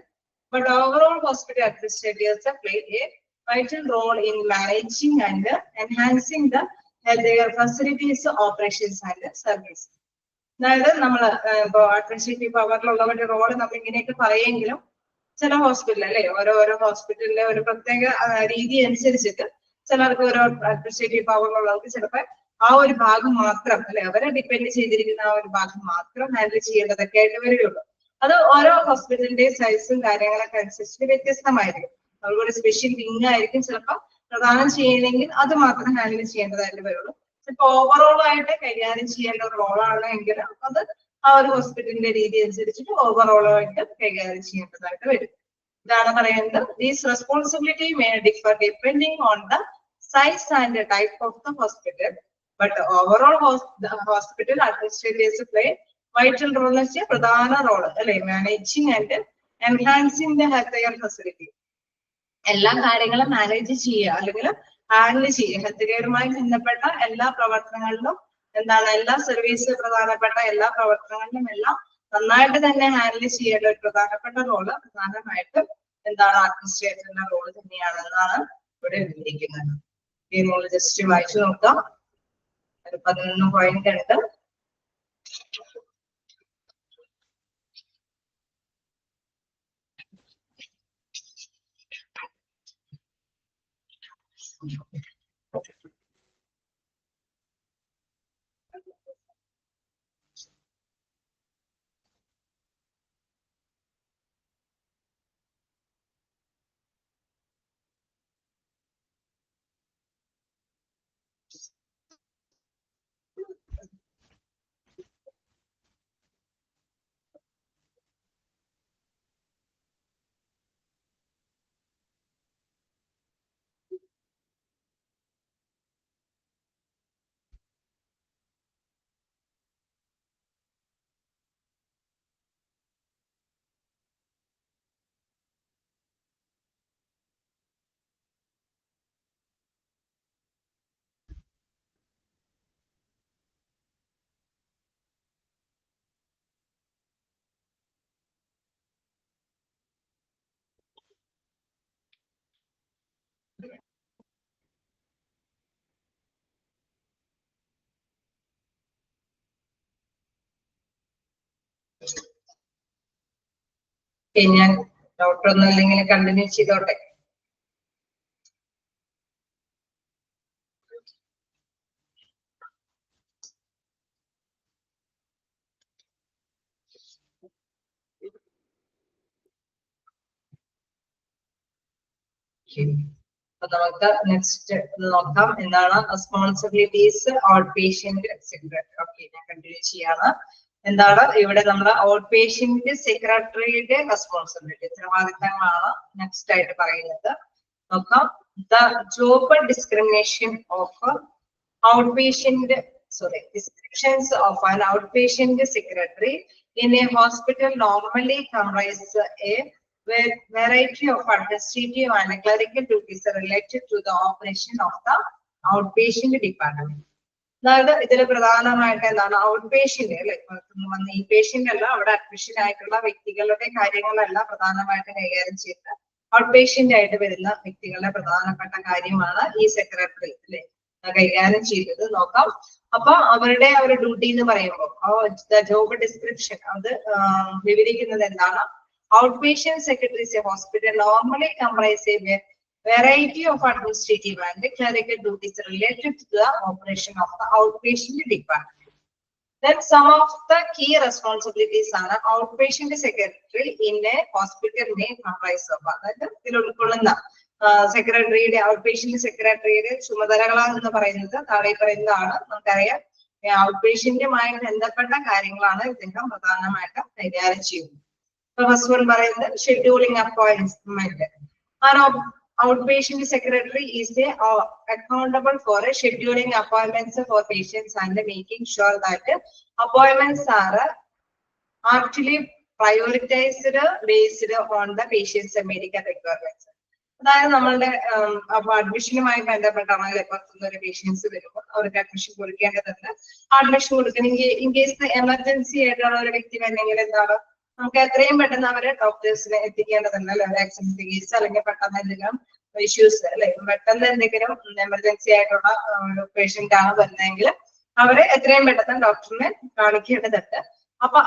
but overall hospital administrators play a vital role in managing and enhancing the healthcare facilities, operations and service. അതായത് നമ്മള് ഇപ്പൊ administrative പവറിലുള്ളവരുടെ role നമ്മൾ ഇങ്ങനെയൊക്കെ പറയെങ്കിലും ചില hospital അല്ലെ ഓരോ ഹോസ്പിറ്റലിലെ ഒരു പ്രത്യേക രീതി അനുസരിച്ചിട്ട് ചിലർക്ക് ഓരോ അഡ്മിനിസ്ട്രേറ്റീവ് പവറിലുള്ളവർക്ക് ചിലപ്പോൾ ആ ഒരു ഭാഗം മാത്രം അല്ലെ അവരെ ഡിപ്പെൻഡ് ചെയ്തിരിക്കുന്ന ആ ഒരു ഭാഗം മാത്രം ഹാൻഡിൽ ചെയ്യേണ്ടതൊക്കെ ആയിട്ട് വരികയുള്ളൂ. അത് ഓരോ ഹോസ്പിറ്റലിന്റെ സൈസും കാര്യങ്ങളൊക്കെ അനുസരിച്ച് വ്യത്യസ്തമായിരിക്കും. അതുപോലെ സ്പെഷ്യൽ വിങ് ആയിരിക്കും ചിലപ്പോൾ പ്രദാനം ചെയ്യണമെങ്കിൽ അത് മാത്രം ഹാൻഡിൽ ചെയ്യേണ്ടതായിട്ട് വരുള്ളൂ. ഇപ്പൊ ഓവറോൾ ആയിട്ട് കൈകാര്യം ചെയ്യേണ്ട ഒരു റോളാണ് എങ്കിൽ അത് ആ ഒരു ഹോസ്പിറ്റലിന്റെ രീതി അനുസരിച്ചിട്ട് ഓവറോൾ ആയിട്ട് കൈകാര്യം ചെയ്യേണ്ടതായിട്ട് വരും. ഇതാണ് പറയുന്നത് these responsibility may differ depending on the size and type of the hospital, but overall hospital administrators play vital role എന്ന് വെച്ചാൽ പ്രധാന റോള് അല്ലെ managing and enhancing the health care facility. എല്ലാ കാര്യങ്ങളും മാനേജ് ചെയ്യുക അല്ലെങ്കിൽ ഹാൻഡിൽ ചെയ്യുക, ഹെൽത്ത് കെയറുമായി ബന്ധപ്പെട്ട എല്ലാ പ്രവർത്തനങ്ങളിലും എന്താണ് എല്ലാ സർവീസ് പ്രധാനപ്പെട്ട എല്ലാ പ്രവർത്തനങ്ങളിലും എല്ലാം നന്നായിട്ട് തന്നെ ഹാൻഡിൽ ചെയ്യേണ്ട ഒരു പ്രധാനപ്പെട്ട റോള് പ്രധാനമായിട്ടും എന്താണ് അഡ്മിനിസ്ട്രേറ്ററിന്റെ റോള് തന്നെയാണെന്നാണ് ഇവിടെ വിവരിക്കുന്നത്. നമ്മൾ ജസ്റ്റ് വായിച്ചു നോക്കാം. 11 പോയിന്റ് ഉണ്ട്. ഞാൻ ഡോക്ടർ ഒന്നും അല്ലെങ്കിൽ കണ്ടിന്യൂ ചെയ്തോട്ടെ. അപ്പൊ നമുക്ക് നെക്സ്റ്റ് നോക്കാം എന്താണ് responsibilities out patient secretary. Okay, ഞാൻ കണ്ടിന്യൂ ചെയ്യാണ്. എന്താണ് ഇവിടെ നമ്മുടെ ഔട്ട് പേഷ്യന്റ് സെക്രട്ടറിയുടെ റെസ്പോൺസിബിലിറ്റി ഉത്തരവാദിത്തങ്ങളാണ് നെക്സ്റ്റ് ആയിട്ട് പറയുന്നത്. നോക്കാം. The job discrimination of out patient descriptions of an outpatient secretary in a hospital normally comprise a variety of administrative and clerical duties related to the operation of the outpatient department. അതായത് ഇതിൽ പ്രധാനമായിട്ട് എന്താണ് out patient അല്ലെ, ഈ patient അല്ല അവിടെ admission ആയിട്ടുള്ള വ്യക്തികളുടെ കാര്യങ്ങളല്ല പ്രധാനമായിട്ട് കൈകാര്യം ചെയ്യുന്നത്. ഔട്ട് പേഷ്യന്റ് ആയിട്ട് വരുന്ന വ്യക്തികളുടെ പ്രധാനപ്പെട്ട കാര്യമാണ് ഈ സെക്രട്ടറി അല്ലെ കൈകാര്യം ചെയ്തത്. നോക്കാം. അപ്പൊ അവരുടെ ഡ്യൂട്ടി എന്ന് പറയുമ്പോൾ ജോബ് ഡിസ്ക്രിപ്ഷൻ അത് വിവരിക്കുന്നത് എന്താണ് outpatient secretaries a hospital normally comprise a variety of administrative and clerical duties related to the operation of the outpatient department. Then some of the key responsibilities are outpatient secretary in a hospital may comprise of സെക്രട്ടറിയുടെ outpatient സെക്രട്ടറിയുടെ ചുമതലകളാണെന്ന് പറയുന്നത് താഴെ പറയുന്നതാണ്. നമുക്കറിയാം ഔട്ട്പേഷ്യന്റുമായി ബന്ധപ്പെട്ട കാര്യങ്ങളാണ് ഇദ്ദേഹം പ്രധാനമായിട്ട് കൈകാര്യം ചെയ്യുന്നത്. ഫസ്റ്റ് വൺ പറയുന്നത് scheduling appointment. Outpatient secretary is accountable for scheduling appointments for patients and making sure that appointments are actually prioritized based on the patient's medical requirements. അതായത് നമ്മളുടെ അഡ്മിഷനുമായി ബന്ധപ്പെട്ടാണ് പുറത്തുനിന്ന് പേഷ്യൻസ് വരുമ്പോൾ അവർക്ക് അഡ്മിഷൻ കൊടുക്കേണ്ടതുണ്ട്. അഡ്മിഷൻ കൊടുക്കണമെങ്കിൽ ഇൻ കേസ് എമർജൻസി ആയിട്ടുള്ള ഒരു വ്യക്തി വേണമെങ്കിൽ എന്താണ് നമുക്ക് എത്രയും പെട്ടെന്ന് അവരെ ഡോക്ടേഴ്സിനെ എത്തിക്കേണ്ടതുണ്ട് അല്ലെ. ഒരു ആക്സിഡന്റ് കേസ് അല്ലെങ്കിൽ പെട്ടെന്ന് എന്തെങ്കിലും ഇഷ്യൂസ് അല്ലെ, പെട്ടെന്ന് എന്തെങ്കിലും എമർജൻസി ആയിട്ടുള്ള പേഷ്യന്റ് ആണ് വരുന്നതെങ്കിൽ അവരെ എത്രയും പെട്ടെന്ന് ഡോക്ടറിനെ കാണിക്കേണ്ടതുണ്ട്. അപ്പൊ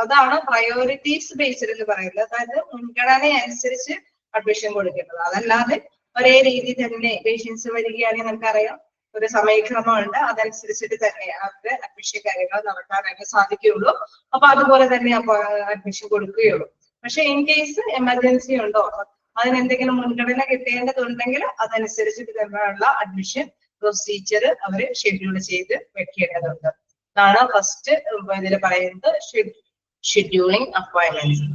അതാണ് പ്രയോറിറ്റീസ് ബേസ്ഡ് എന്ന് പറയുന്നത്. അതായത് മുൻഗണന അനുസരിച്ച് അഡ്മിഷൻ കൊടുക്കേണ്ടത്. അതല്ലാതെ ഒരേ രീതി തന്നെ പേഷ്യൻസ് വരികയാണെങ്കിൽ നമുക്കറിയാം ഒരു സമയക്രമമുണ്ട്, അതനുസരിച്ചിട്ട് തന്നെ അവരുടെ അഡ്മിഷൻ കാര്യങ്ങൾ നടത്താനായിട്ട് സാധിക്കുകയുള്ളൂ. അപ്പൊ അതുപോലെ തന്നെ അഡ്മിഷൻ കൊടുക്കുകയുള്ളൂ. പക്ഷെ ഇൻ കേസ് എമർജൻസി ഉണ്ടോ, അതിനെന്തെങ്കിലും മുൻഗണന കിട്ടേണ്ടതുണ്ടെങ്കിൽ അതനുസരിച്ചിട്ട് തന്നെയുള്ള അഡ്മിഷൻ പ്രൊസീജിയർ അവര് ഷെഡ്യൂൾ ചെയ്ത് വെക്കേണ്ടതുണ്ട്. അതാണ് ഫസ്റ്റ് ഇതിൽ പറയുന്നത് ഷെഡ്യൂളിംഗ് അപ്പോയിന്റ്മെന്റ്സ്.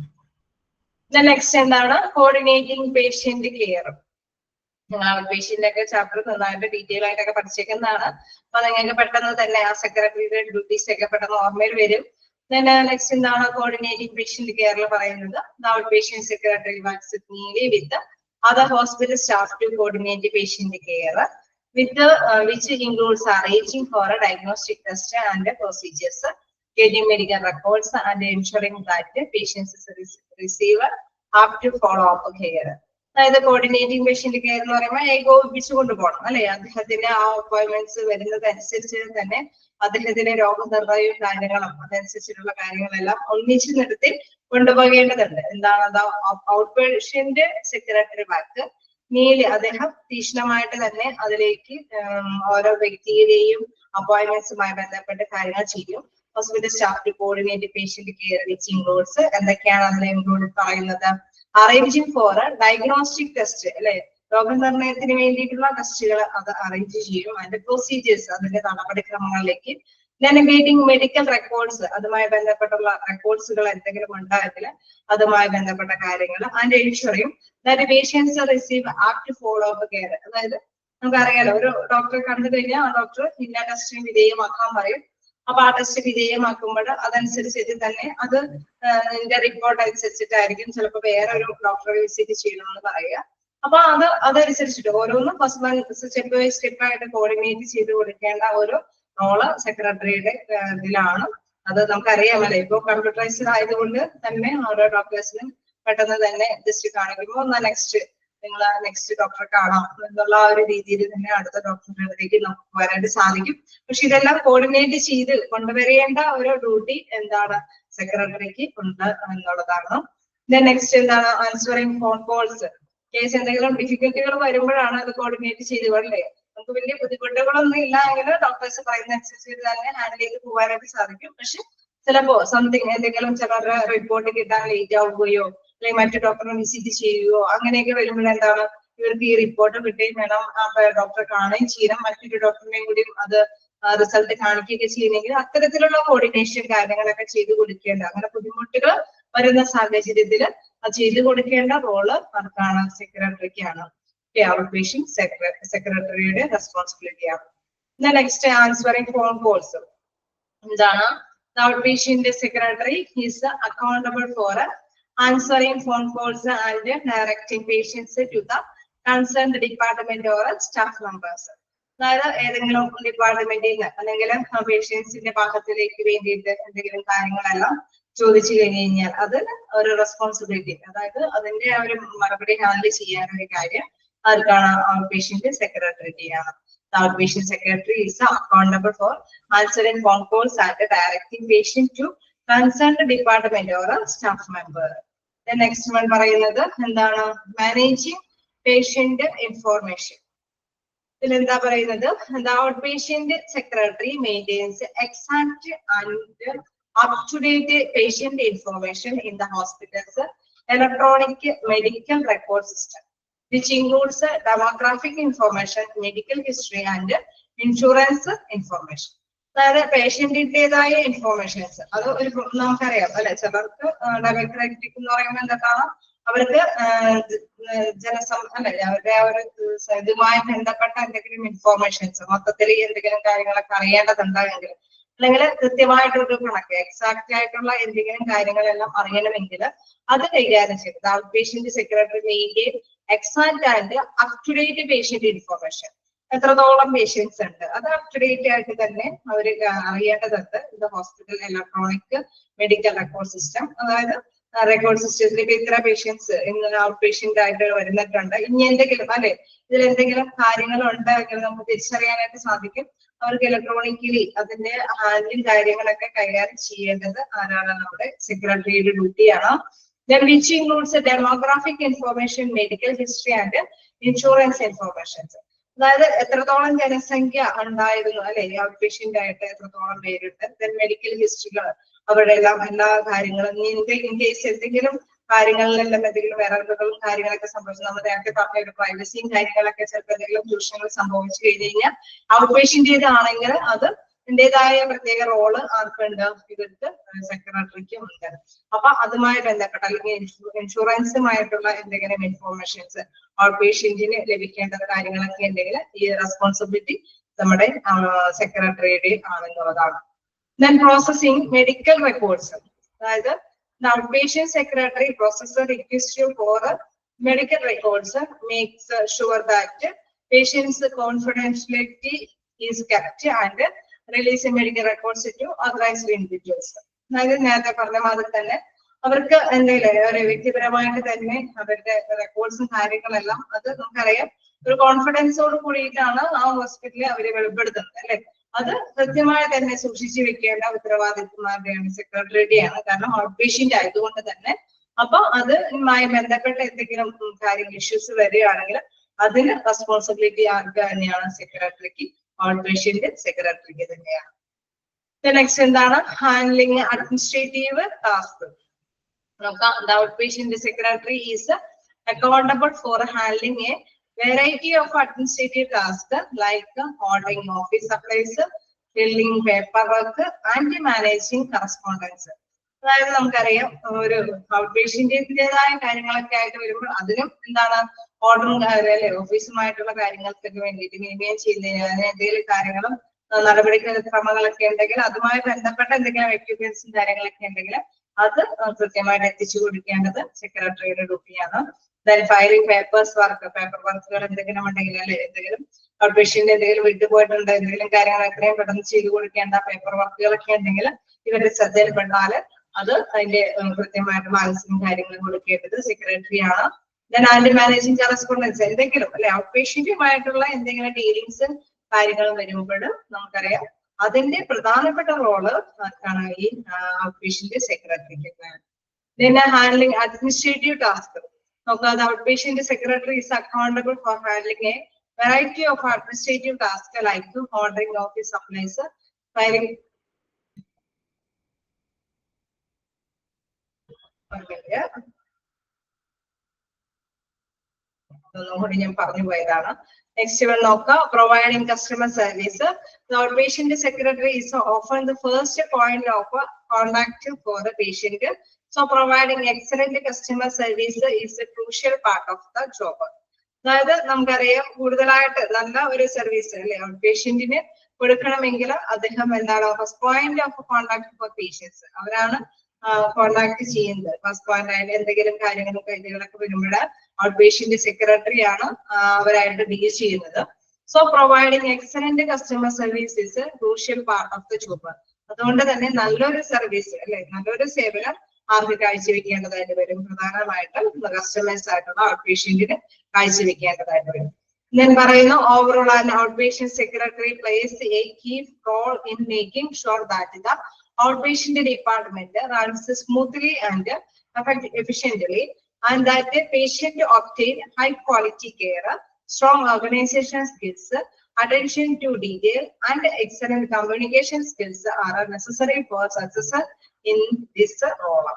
നെക്സ്റ്റ് എന്താണ് കോർഡിനേറ്റിംഗ് പേഷ്യന്റ് കെയർ. പേഷ്യന്റ് ഒക്കെ ചാപ്റ്റർ നന്നായിട്ട് ഡീറ്റെയിൽ ആയിട്ടൊക്കെ പഠിച്ചേക്കുന്നതാണ്. അപ്പൊ നിങ്ങൾക്ക് പെട്ടെന്ന് തന്നെ ആ സെക്രട്ടറിയുടെ ഡ്യൂട്ടീസ് ഒക്കെ പെട്ടെന്ന് ഓർമ്മയിൽ വരും. നെക്സ്റ്റ് എന്താണ് കോർഡിനേറ്റിംഗ് പേഷ്യന്റ് കെയറിൽ പറയുന്നത് outpatient secretary works with other hospital staff to coordinate patient care with which includes arranging for a diagnostic test and procedures, getting medical records and ensuring that patients receive up to follow-up care. അതായത് coordinating patient care എന്ന് പറയുമ്പോൾ ഏകോപിപ്പിച്ചു കൊണ്ടുപോകണം അല്ലെ. അദ്ദേഹത്തിന്റെ ആ appointments വരുന്നത് അനുസരിച്ച് തന്നെ അദ്ദേഹത്തിന്റെ രോഗനിർണയവും കാര്യങ്ങളും അതനുസരിച്ചിട്ടുള്ള കാര്യങ്ങളെല്ലാം ഒന്നിച്ചു നിർത്തി കൊണ്ടുപോകേണ്ടതുണ്ട്. എന്താണ് ഔട്ട് പേഷ്യന്റ് സെക്രട്ടറി വർക്ക് അദ്ദേഹം തീക്ഷ്ണമായിട്ട് തന്നെ അതിലേക്ക് ഓരോ വ്യക്തിയുടെയും അപ്പോയിന്റ്മെന്റ്സുമായി ബന്ധപ്പെട്ട് കാര്യങ്ങൾ ചെയ്യും. Hospital staff to coordinate patient care which includes എന്തൊക്കെയാണ് അതിൽ ഇൻക്ലൂഡ് പറയുന്നത് അറേഞ്ചിങ് ഫോർ ഡയഗ്നോസ്റ്റിക് ടെസ്റ്റ് അല്ലെ, രോഗനിർണയത്തിന് വേണ്ടിയിട്ടുള്ള ടെസ്റ്റുകൾ അത് അറേഞ്ച് ചെയ്യും. അതിന്റെ പ്രൊസീജിയേഴ്സ് അതിന്റെ നടപടിക്രമങ്ങളിലേക്ക് ഗെറ്റിംഗ് മെഡിക്കൽ റെക്കോർഡ്സ് അതുമായി ബന്ധപ്പെട്ടുള്ള റെക്കോർഡ്സുകൾ എന്തെങ്കിലും ഉണ്ടായെങ്കിൽ അതുമായി ബന്ധപ്പെട്ട കാര്യങ്ങൾ and ensuring that patients receive apt follow up care. അതായത് നമുക്കറിയാലോ ഒരു ഡോക്ടറെ കണ്ടു കഴിഞ്ഞാൽ ആ ഡോക്ടർ ഇന്ന ടെസ്റ്റിന് വിധേയമാക്കാൻ പറയും. അപ്പൊ ആ ടെസ്റ്റ് വിധേയമാക്കുമ്പോൾ അതനുസരിച്ചിട്ട് തന്നെ അതിന്റെ റിപ്പോർട്ട് അനുസരിച്ചിട്ടായിരിക്കും ചിലപ്പോൾ വേറെ ഒരു ഡോക്ടറെ വിസിറ്റ് ചെയ്യണമെന്ന് പറയുക. അപ്പൊ അതനുസരിച്ചിട്ട് ഓരോന്നും ഫസ്റ്റ് സ്റ്റെപ്പ് ബൈ സ്റ്റെപ്പ് ആയിട്ട് കോർഡിനേറ്റ് ചെയ്ത് കൊടുക്കേണ്ട ഒരു റോള് സെക്രട്ടറിയുടെ ഇതിലാണ്. അത് നമുക്കറിയാമല്ലേ, ഇപ്പൊ കമ്പ്യൂട്ടറൈസ്ഡ് ആയതുകൊണ്ട് തന്നെ ഓരോ ഡോക്ടേഴ്സിനും പെട്ടെന്ന് തന്നെ ജസ്റ്റ് കാണിക്കുമ്പോൾ നിങ്ങൾ നെക്സ്റ്റ് ഡോക്ടറെ കാണാം എന്നുള്ള ആ ഒരു രീതിയിൽ തന്നെ അടുത്ത ഡോക്ടറുടെ അടുത്തേക്ക് നമുക്ക് വരാനായിട്ട് സാധിക്കും. പക്ഷെ ഇതെല്ലാം കോർഡിനേറ്റ് ചെയ്ത് കൊണ്ടുവരേണ്ട ഒരു ഡ്യൂട്ടി എന്താണ് സെക്രട്ടറിക്ക് ഉണ്ട് എന്നുള്ളതാണ്. നെക്സ്റ്റ് എന്താണ് ആൻസറിങ് ഫോൺ കോൾസ്. കേസ് എന്തെങ്കിലും ഡിഫിക്കൽട്ടികൾ വരുമ്പോഴാണ് അത് കോർഡിനേറ്റ് ചെയ്ത് വരണ്ടേ. നമുക്ക് വലിയ ബുദ്ധിമുട്ടുകളൊന്നും ഇല്ല എങ്കിൽ ഡോക്ടേഴ്സ് പറയുന്ന അനുസരിച്ച് തന്നെ ഹാൻഡിൽ ചെയ്ത് പോകാനായിട്ട് സാധിക്കും. പക്ഷെ ചിലപ്പോ സംതിങ് എന്തെങ്കിലും ചിലരുടെ റിപ്പോർട്ട് കിട്ടാൻ ലേറ്റ് ആവുകയോ അല്ലെങ്കിൽ മറ്റു ഡോക്ടറെ വിസിറ്റ് ചെയ്യുകയോ അങ്ങനെയൊക്കെ വരുമ്പോഴെന്താണ് ഇവർക്ക് ഈ റിപ്പോർട്ട് കിട്ടുകയും വേണം, ഡോക്ടറെ കാണുകയും ചെയ്യണം, മറ്റൊരു ഡോക്ടറിനെയും കൂടി അത് റിസൾട്ട് കാണിക്കുകയൊക്കെ ചെയ്യണമെങ്കിൽ അത്തരത്തിലുള്ള കോർഡിനേഷൻ കാര്യങ്ങളൊക്കെ ചെയ്തു കൊടുക്കേണ്ട അങ്ങനെ ബുദ്ധിമുട്ടുകൾ വരുന്ന സാഹചര്യത്തിൽ അത് ചെയ്തു കൊടുക്കേണ്ട റോള് ആർക്കാണ് സെക്രട്ടറിക്കാണ്. ഔട്ട്പേഷ്യന്റ് സെക്രട്ടറിയുടെ റെസ്പോൺസിബിലിറ്റിയാണ്. Next answering phone calls. എന്താണ് outpatient secretary is accountable for answering phone calls and directing patients to the concerned department or staff members. അതായത് ഏതെങ്കിലും ഡിപ്പാർട്ട്മെന്റിൽ നിന്ന് അല്ലെങ്കിൽ പേഷ്യൻസിന്റെ ഭാഗത്തിലേക്ക് വേണ്ടിയിട്ട് എന്തെങ്കിലും കാര്യങ്ങളെല്ലാം ചോദിച്ചു കഴിഞ്ഞാൽ അത് ഒരു റെസ്പോൺസിബിലിറ്റി, അതായത് അതിന്റെ ഒരു മറുപടി ഹാൻഡിൽ ചെയ്യാനൊരു കാര്യം ആർക്കാണ് ഔട്ട്പേഷ്യന്റ് സെക്രട്ടറിയാണ്. Outpatient secretary is accountable for answering phone calls and directing patient to concerned department or a staff member. Next one പറയുന്നത് എന്താണ്? Managing patient information. ഇതിലെന്താ പറയുന്നത്? The outpatient secretary maintains exact and up-to-date patient information in the hospital's electronic medical record system, which includes demographic information, medical history, and insurance information. അതായത് പേഷ്യന്റിന്റേതായ informations അത് ഒരു നമുക്കറിയാം അല്ലെ. ചിലർക്ക് ഡയബറ്റിക് എന്ന് പറയുമ്പോൾ എന്താണ്? അവർക്ക് അല്ലെ അവരുടെ ആ ഒരു ഇതുമായി ബന്ധപ്പെട്ട എന്തെങ്കിലും ഇൻഫോർമേഷൻസ് മൊത്തത്തിൽ എന്തെങ്കിലും കാര്യങ്ങളൊക്കെ അറിയേണ്ടതുണ്ടെങ്കിൽ അല്ലെങ്കിൽ കൃത്യമായിട്ടൊരു കണക്ക് എക്സാക്ട് ആയിട്ടുള്ള എന്തെങ്കിലും കാര്യങ്ങളെല്ലാം അറിയണമെങ്കിൽ അത് കൈകാര്യം ചെയ്തത് out patient secretary maintain exact and up to date patient information. എത്രത്തോളം പേഷ്യൻസ് ഉണ്ട് അത് അപ് ടു ഡേറ്റ് ആയിട്ട് തന്നെ അവർ അറിയേണ്ടതുണ്ട്. ഇത് hospital electronic medical record system. അതായത് റെക്കോർഡ് സിസ്റ്റത്തിൽ ഇപ്പൊ ഇത്ര പേഷ്യൻസ് ഇങ്ങനെ ഔട്ട് പേഷ്യന്റ് ആയിട്ട് വരുന്നിട്ടുണ്ട്, ഇനി എന്തെങ്കിലും അല്ലെ ഇതിൽ എന്തെങ്കിലും കാര്യങ്ങൾ ഉണ്ടെങ്കിൽ നമുക്ക് തിരിച്ചറിയാനായിട്ട് സാധിക്കും. അവർക്ക് ഇലക്ട്രോണിക്കലി അതിന്റെ ഹാൻഡിലിംഗ് കാര്യങ്ങളൊക്കെ കൈകാര്യം ചെയ്യേണ്ടത് ആരാണ്? നമ്മുടെ സെക്രട്ടറിയുടെ ഡ്യൂട്ടിയാണ്. Then which includes demographic information, medical history and insurance information. അതായത് എത്രത്തോളം ജനസംഖ്യ ഉണ്ടായിരുന്നു അല്ലെ ഔട്ട് പേഷ്യന്റ് ആയിട്ട് എത്രത്തോളം പേരുണ്ട്, ദെൻ മെഡിക്കൽ ഹിസ്റ്ററികൾ അവരുടെ എല്ലാം എല്ലാ കാര്യങ്ങളും ഇൻ കേസ് എന്തെങ്കിലും കാര്യങ്ങളിലെല്ലാം എന്തെങ്കിലും എററുകളും കാര്യങ്ങളൊക്കെ സംഭവിച്ചു നമ്മൾ നേരത്തെ പറഞ്ഞ ഒരു പ്രൈവസിയും കാര്യങ്ങളൊക്കെ ചിലപ്പോൾ എന്തെങ്കിലും ദൂഷ്യങ്ങൾ സംഭവിച്ചു കഴിഞ്ഞു കഴിഞ്ഞാൽ ഔട്ട് പേഷ്യന്റേതാണെങ്കിൽ അത് ഇതിൻ്റെതായ പ്രത്യേക റോള് ആർക്കുണ്ട്? ഇവർക്ക് സെക്രട്ടറിക്കും ഉണ്ട്. അപ്പൊ അതുമായി ബന്ധപ്പെട്ട അല്ലെങ്കിൽ ഇൻഷുറൻസുമായിട്ടുള്ള എന്തെങ്കിലും ഇൻഫോർമേഷൻസ് ഔട്ട് പേഷ്യന്റിന് ലഭിക്കേണ്ട കാര്യങ്ങളൊക്കെ ഉണ്ടെങ്കിൽ ഈ റെസ്പോൺസിബിലിറ്റി നമ്മുടെ സെക്രട്ടറിയുടെ ആണെന്നുള്ളതാണ്. Then processing medical records. അതായത് the outpatient secretary processor requisition for medical records makes sure that patient's confidentiality is kept and release medical records to authorized individuals. അതായത് നേരത്തെ പറഞ്ഞ മാതിരി തന്നെ അവർക്ക് എന്തെങ്കിലും ഒരു വ്യക്തിപരമായിട്ട് തന്നെ അവരുടെ റെക്കോർഡ്സും കാര്യങ്ങളെല്ലാം അത് നമുക്കറിയാം ഒരു കോൺഫിഡൻസോട് കൂടിയിട്ടാണ് ആ ഹോസ്പിറ്റലിൽ അവര് വെളിപ്പെടുത്തുന്നത് അല്ലെ. അത് കൃത്യമായി തന്നെ സൂക്ഷിച്ചു വെക്കേണ്ട ഉത്തരവാദിത്വമാരുടെയാണ് സെക്രട്ടറിയുടെയാണ്. കാരണം ഔട്ട് പേഷ്യന്റ് ആയതുകൊണ്ട് തന്നെ. അപ്പൊ അതുമായി ബന്ധപ്പെട്ട എന്തെങ്കിലും കാര്യങ്ങൾ ഇഷ്യൂസ് വരികയാണെങ്കിൽ അതിന് റെസ്പോൺസിബിലിറ്റി ആർക്ക് തന്നെയാണ്? സെക്രട്ടറിക്ക്. ഔട്ട് പേഷ്യന്റ് സെക്രട്ടറിക്ക് തന്നെയാണ്. നെക്സ്റ്റ് എന്താണ്? Handling administrative task. നോക്കാം. The outpatient secretary is accountable for handling a variety of administrative tasks like ordering office supplies, filling paperwork and managing correspondence. അതായത് നമുക്കറിയാം ഒരു ഔട്ട് പേഷ്യന്റിന്റേതായ കാര്യങ്ങളൊക്കെ ആയിട്ട് വരുമ്പോൾ അതിനും എന്താണ് ഓർഡറും അല്ലെ ഓഫീസുമായിട്ടുള്ള കാര്യങ്ങൾക്കൊക്കെ വേണ്ടിയിട്ട് മിനിമൈൻ ചെയ്യുന്നതിന് അതിന് എന്തെങ്കിലും കാര്യങ്ങളും നടപടിക്രമങ്ങളൊക്കെ ഉണ്ടെങ്കിൽ അതുമായി ബന്ധപ്പെട്ട എന്തെങ്കിലും എക്യുപ്മെന്റ്സും കാര്യങ്ങളൊക്കെ ഉണ്ടെങ്കിൽ അത് കൃത്യമായിട്ട് എത്തിച്ചു കൊടുക്കേണ്ടത് സെക്രട്ടറിയുടെ ഡ്യൂട്ടിയാണ്. ഫയലിംഗ് പേപ്പർ വർക്കുകൾ എന്തെങ്കിലും ഉണ്ടെങ്കിൽ അല്ലെ എന്തെങ്കിലും ഔട്ട് പേഷ്യന്റ് എന്തെങ്കിലും വിട്ടുപോയിട്ടുണ്ട് എന്തെങ്കിലും കാര്യങ്ങൾ എത്രയും പെട്ടെന്ന് ചെയ്തു കൊടുക്കേണ്ട പേപ്പർ വർക്കുകളൊക്കെ ഉണ്ടെങ്കിൽ ഇവരുടെ ശ്രദ്ധയിൽപ്പെട്ടാൽ അത് അതിന്റെ കൃത്യമായിട്ടുള്ള ആൻസറും കാര്യങ്ങളും കൊടുക്കേണ്ടത് സെക്രട്ടറിയാണ്. ദെൻ ആൻഡ് മാനേജിംഗ് കറസ്പോണ്ടൻസ് എന്തെങ്കിലും അല്ലെ ഔട്ട് പേഷ്യന്റുമായിട്ടുള്ള എന്തെങ്കിലും ഡീലിങ്സ് കാര്യങ്ങളും വരുമ്പോൾ നമുക്കറിയാം അതിന്റെ പ്രധാനപ്പെട്ട റോള് ആർക്കാണ്? ഈ ഔട്ട് പേഷ്യന്റ് സെക്രട്ടറിക്ക്. Then handling administrative task. നോക്കാം. The outpatient secretary is accountable for handling a variety of administrative tasks like ordering office supplies, filing. ഞാൻ പറഞ്ഞു പോയതാണ്. നെക്സ്റ്റ് വൺ നോക്കാം. Providing customer service. The outpatient secretary is often the first point of contact for the patient. So providing excellent customer service is a crucial part of the job. അതായത് നമുക്കറിയാം കൂടുതലായിട്ട് നല്ല ഒരു service അല്ലെ out പേഷ്യന്റിന് കൊടുക്കണമെങ്കിൽ അദ്ദേഹം എന്താണ് first point of contact for patients അവരാണ് കോണ്ടാക്ട് ചെയ്യുന്നത്. ഫസ്റ്റ് പോയിന്റ് ആയിട്ട് എന്തെങ്കിലും കാര്യങ്ങളും കാര്യങ്ങളൊക്കെ വരുമ്പോൾ ഔട്ട് പേഷ്യന്റ് സെക്രട്ടറി ആണ് അവരായിട്ട് ഡീൽ ചെയ്യുന്നത്. So providing excellent customer service is crucial part of the job. അതുകൊണ്ട് തന്നെ നല്ലൊരു സർവീസ് അല്ലെ നല്ലൊരു സേവനം ആർക്ക് കാഴ്ചവെക്കേണ്ടതായിട്ട് വരും? പ്രധാനമായിട്ടും കസ്റ്റമേഴ്സ് ആയിട്ടുള്ള ഔട്ട് പേഷ്യന്റിന് കാഴ്ചവെക്കേണ്ടതായിട്ട് വരും. ഞാൻ പറയുന്നു overall and out patient secretary plays a key role in making sure that the out patient department runs smoothly and efficiently, and that the patient obtain high quality care, strong organization skills, attention to detail, and excellent communication skills are necessary for success in this role.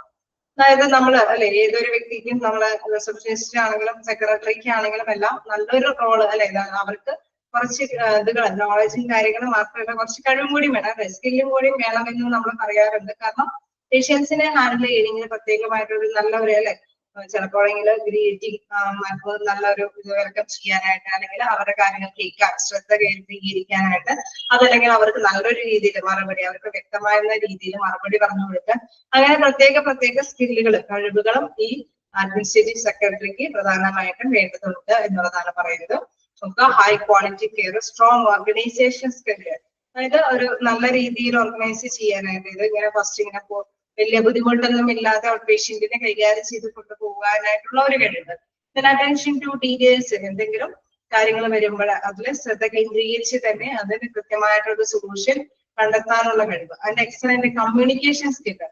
അതായത് നമ്മൾ അല്ലെ ഏതൊരു വ്യക്തിക്കും നമ്മള് receptionist ആണെങ്കിലും സെക്രട്ടറിക്ക് ആണെങ്കിലും എല്ലാം നല്ലൊരു റോള് അല്ലെ അവർക്ക് കുറച്ച് ഇതുകൾ നോളജും കാര്യങ്ങളും മാത്രമല്ല കുറച്ച് കഴിവും കൂടി വേണം, സ്കില്ലും കൂടി വേണമെന്ന് നമ്മൾ പറയാറുണ്ട്. കാരണം പേഷ്യൻസിനെ ഹാൻഡിൽ ചെയ്യണമെങ്കിൽ പ്രത്യേകമായിട്ടൊരു നല്ല ഒരു അല്ലെ ചിലപ്പോഴെങ്കിൽ ഗ്രീറ്റിംഗ് നല്ലൊരു വെൽക്കം ചെയ്യാനായിട്ട്, അല്ലെങ്കിൽ അവരുടെ കാര്യങ്ങൾ കേൾക്കാൻ ശ്രദ്ധ കേന്ദ്രീകരിക്കാനായിട്ട്, അതല്ലെങ്കിൽ അവർക്ക് നല്ലൊരു രീതിയിൽ മറുപടി, അവർക്ക് വ്യക്തമായിരുന്ന രീതിയിൽ മറുപടി പറഞ്ഞു കൊടുക്കാൻ, അങ്ങനെ പ്രത്യേക സ്കില്ലുകൾ കഴിവുകളും ഈ അഡ്മിനിസ്ട്രേറ്റീവ് സെക്രട്ടറിക്ക് പ്രധാനമായിട്ടും വേണ്ടതുണ്ട് എന്നുള്ളതാണ് പറയുന്നത്. നമുക്ക് high quality care, strong organisation skill, അതായത് ഒരു നല്ല രീതിയിൽ ഓർഗനൈസ് ചെയ്യാനായിട്ട്, ഇത് ഇങ്ങനെ ഫസ്റ്റ് ഇങ്ങനെ വലിയ ബുദ്ധിമുട്ടൊന്നും ഇല്ലാതെ ഔട്ട് പേഷ്യന്റിനെ കൈകാര്യം ചെയ്ത് കൊണ്ടുപോകാനായിട്ടുള്ള ഒരു കഴിവ്. അറ്റൻഷൻ ടു ഡീറ്റെയിൽസ്, എന്തെങ്കിലും കാര്യങ്ങൾ വരുമ്പോൾ അതിൽ ശ്രദ്ധ കേന്ദ്രീകരിച്ച് തന്നെ അതിന് കൃത്യമായിട്ടൊരു സൊല്യൂഷൻ കണ്ടെത്താനുള്ള കഴിവ്. അതിന്റെ എക്സലന്റ് കമ്മ്യൂണിക്കേഷൻ സ്കില്ല്,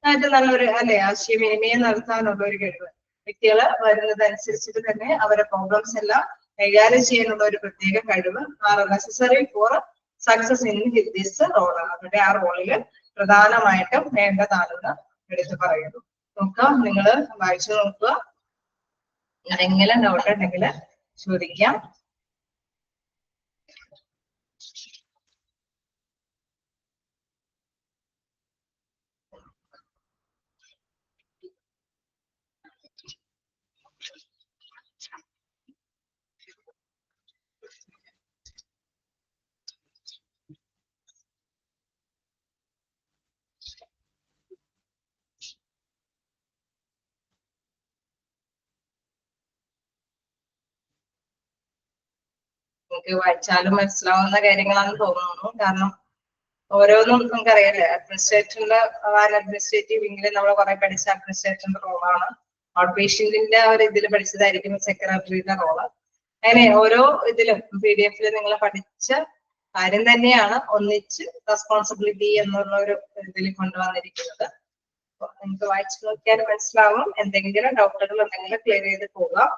അതായത് നല്ലൊരു അല്ലെ ആശയവിനിമയം നടത്താനുള്ള ഒരു കഴിവ്. വ്യക്തികൾ വരുന്നതനുസരിച്ചിട്ട് തന്നെ അവരുടെ പ്രോബ്ലംസ് എല്ലാം കൈകാര്യം ചെയ്യാനുള്ള ഒരു പ്രത്യേക കഴിവ് are necessary for success in this role. അവരുടെ ആ റോളില് പ്രധാനമായിട്ടും വേണ്ടതാണെന്ന് എടുത്തു പറയുന്നു. നോക്കാം, നിങ്ങൾ വായിച്ചു നോക്കുക, എന്തെങ്കിലും ഡൗട്ട് ഉണ്ടെങ്കിൽ ചോദിക്കാം. നിങ്ങൾക്ക് വായിച്ചാലും മനസ്സിലാവുന്ന കാര്യങ്ങളാണെന്ന് തോന്നുന്നു. കാരണം ഓരോന്നും നമുക്കറിയാലേ, അഡ്മിനിസ്ട്രേറ്ററിന്റെ അഡ്മിനിസ്ട്രേറ്റീവ് വിങ്ങിൽ നമ്മൾ കുറെ പഠിച്ച അഡ്മിനിസ്ട്രേറ്ററിന്റെ റോളാണ്. ഔട്ട് പേഷ്യന്റിന്റെ ഒരു ഇതിൽ പഠിച്ചതായിരിക്കും സെക്രട്ടറിയുടെ റോള്. അങ്ങനെ ഓരോ ഇതിലും PDF നിങ്ങൾ പഠിച്ച കാര്യം തന്നെയാണ് ഒന്നിച്ച് റെസ്പോൺസിബിലിറ്റി എന്നുള്ള ഒരു ഇതിൽ കൊണ്ടുവന്നിരിക്കുന്നത്. നിങ്ങൾക്ക് വായിച്ചു നോക്കിയാൽ മനസ്സിലാവും. എന്തെങ്കിലും ഡൗട്ടുകൾ ഉണ്ടെങ്കിൽ ക്ലിയർ ചെയ്ത് പോകാം.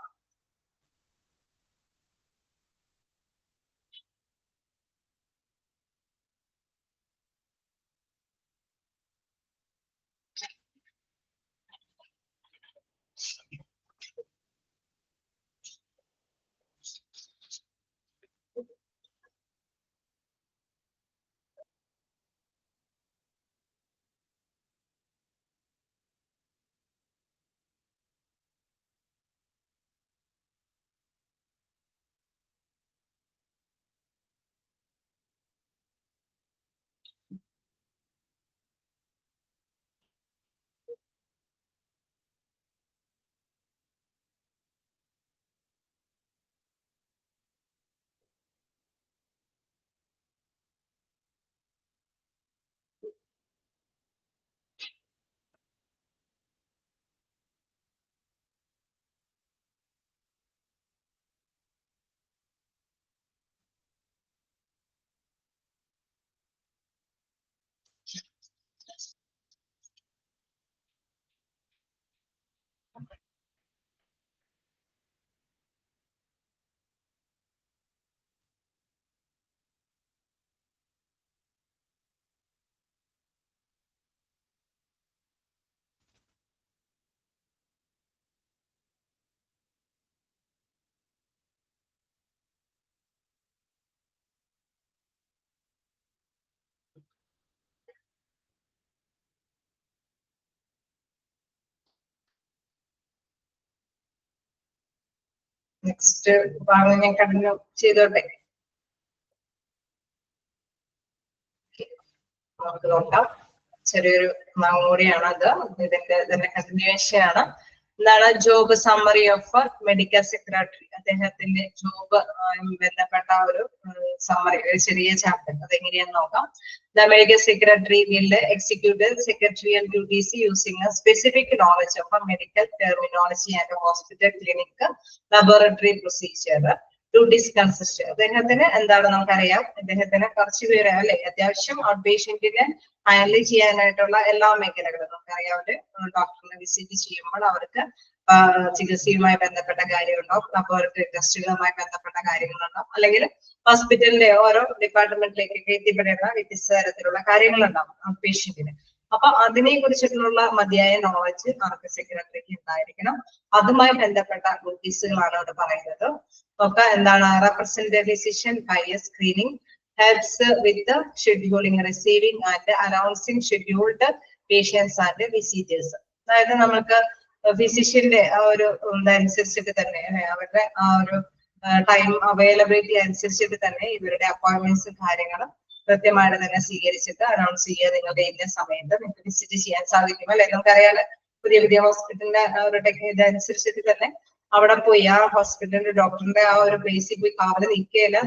നെക്സ്റ്റ് ഭാഗം ഞാൻ കണ്ടിന്യൂ ചെയ്തോട്ടെ. നമുക്ക് നോക്കാം. ചെറിയൊരു ഭാഗം കൂടിയാണ് അത്. ഇതിന്റെ കണ്ടിന്യൂവേഷൻ ആണ്. എന്താണ് job summary of medical secretary, അദ്ദേഹത്തിന്റെ ജോബ് ബന്ധപ്പെട്ട ഒരു സമ്മറി, ഒരു ചെറിയ ചാപ്റ്റർ. അതെങ്ങനെയാന്ന് നോക്കാം. The medical secretary will execute secretarial duties using a specific knowledge of a medical terminology and hospital clinic laboratory procedure. Duties consist. അദ്ദേഹത്തിന് എന്താണ് നമുക്കറിയാം, അദ്ദേഹത്തിന് കുറച്ച് പേര് അല്ലെ അത്യാവശ്യം ഔട്ട് പേഷ്യന്റിനെ ഹാൻഡിൽ ചെയ്യാനായിട്ടുള്ള എല്ലാ മേഖലകളും നമുക്കറിയാവുന്ന ഡോക്ടറിനെ വിസിറ്റ് ചെയ്യുമ്പോൾ അവർക്ക് ചികിത്സയുമായി ബന്ധപ്പെട്ട കാര്യങ്ങളുണ്ടാവും, അപ്പൊ അവർക്ക് ടെസ്റ്റുകളുമായി ബന്ധപ്പെട്ട കാര്യങ്ങളുണ്ടാവും, അല്ലെങ്കിൽ ഹോസ്പിറ്റലിന്റെ ഓരോ ഡിപ്പാർട്ട്മെന്റിലേക്കൊക്കെ എത്തിപ്പെടേണ്ട വ്യത്യസ്ത തരത്തിലുള്ള കാര്യങ്ങളുണ്ടാവും ഔട്ട് പേഷ്യന്റിന്. അപ്പൊ അതിനെ കുറിച്ചിട്ടുള്ള മതിയായ നോളജ് അവർക്ക് സെക്രട്ടറിക്ക് ഉണ്ടായിരിക്കണം. അതുമായി ബന്ധപ്പെട്ട ഡ്യൂട്ടീസുകളാണ് അവിടെ പറയുന്നത്. ഒക്കെ എന്താണ്, represent physician by a screening, helps with scheduling, receiving and announcing scheduled patients and visitors. അതായത് നമുക്ക് ഫിസിഷ്യന്റെ ആ ഒരു ഇതനുസരിച്ചിട്ട് തന്നെ അവരുടെ ആ ഒരു ടൈം അവൈലബിലിറ്റി അനുസരിച്ചിട്ട് തന്നെ ഇവരുടെ അപ്പോയിന്റ്മെന്റ്സും കാര്യങ്ങളും കൃത്യമായിട്ട് തന്നെ സ്വീകരിച്ചിട്ട് അനൗൺസ് ചെയ്യുക, നിങ്ങളുടെ ഇന്ന സമയത്ത് നിങ്ങൾക്ക് വിസിറ്റ് ചെയ്യാൻ സാധിക്കും അല്ലെ. നമുക്കറിയാലോ പുതിയ പുതിയ ഹോസ്പിറ്റലിന്റെ ഒരു ഇതനുസരിച്ചിട്ട് തന്നെ അവിടെ പോയി ആ ഹോസ്പിറ്റലിന്റെ ഡോക്ടറിന്റെ ആ ഒരു പ്ലേസിൽ പോയി കാവല് നിൽക്കുകയില്ല.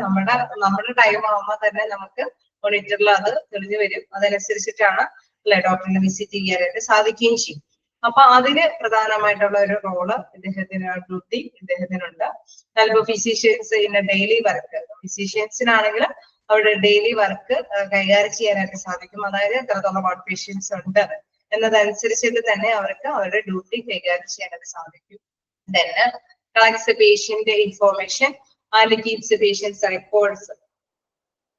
നമ്മുടെ ടൈം ആവുമ്പോൾ തന്നെ നമുക്ക് മോണിറ്ററിൽ അത് തെളിഞ്ഞു വരും. അതനുസരിച്ചിട്ടാണ് അല്ലെ ഡോക്ടറിനെ വിസിറ്റ് ചെയ്യാനായിട്ട് സാധിക്കുകയും ചെയ്യും. അപ്പൊ അതിന് പ്രധാനമായിട്ടുള്ള ഒരു റോള് ഇദ്ദേഹത്തിന്, ഡ്യൂട്ടി ഇദ്ദേഹത്തിനുണ്ട്. ചിലപ്പോൾ ഫിസിഷ്യൻസ് ഇന്ന ഡെയിലി വർക്ക്, ഫിസിഷ്യൻസിനാണെങ്കിൽ അവരുടെ ഡെയിലി വർക്ക് കൈകാര്യം ചെയ്യാനായിട്ട് സാധിക്കും. അതായത് എത്രത്തോളം ഔട്ട് പേഷ്യൻസ് ഉണ്ട് എന്നതനുസരിച്ചിട്ട് തന്നെ അവർക്ക് അവരുടെ ഡ്യൂട്ടി കൈകാര്യം ചെയ്യാനായിട്ട് സാധിക്കും. Then collects the patient information and keeps the patient's records.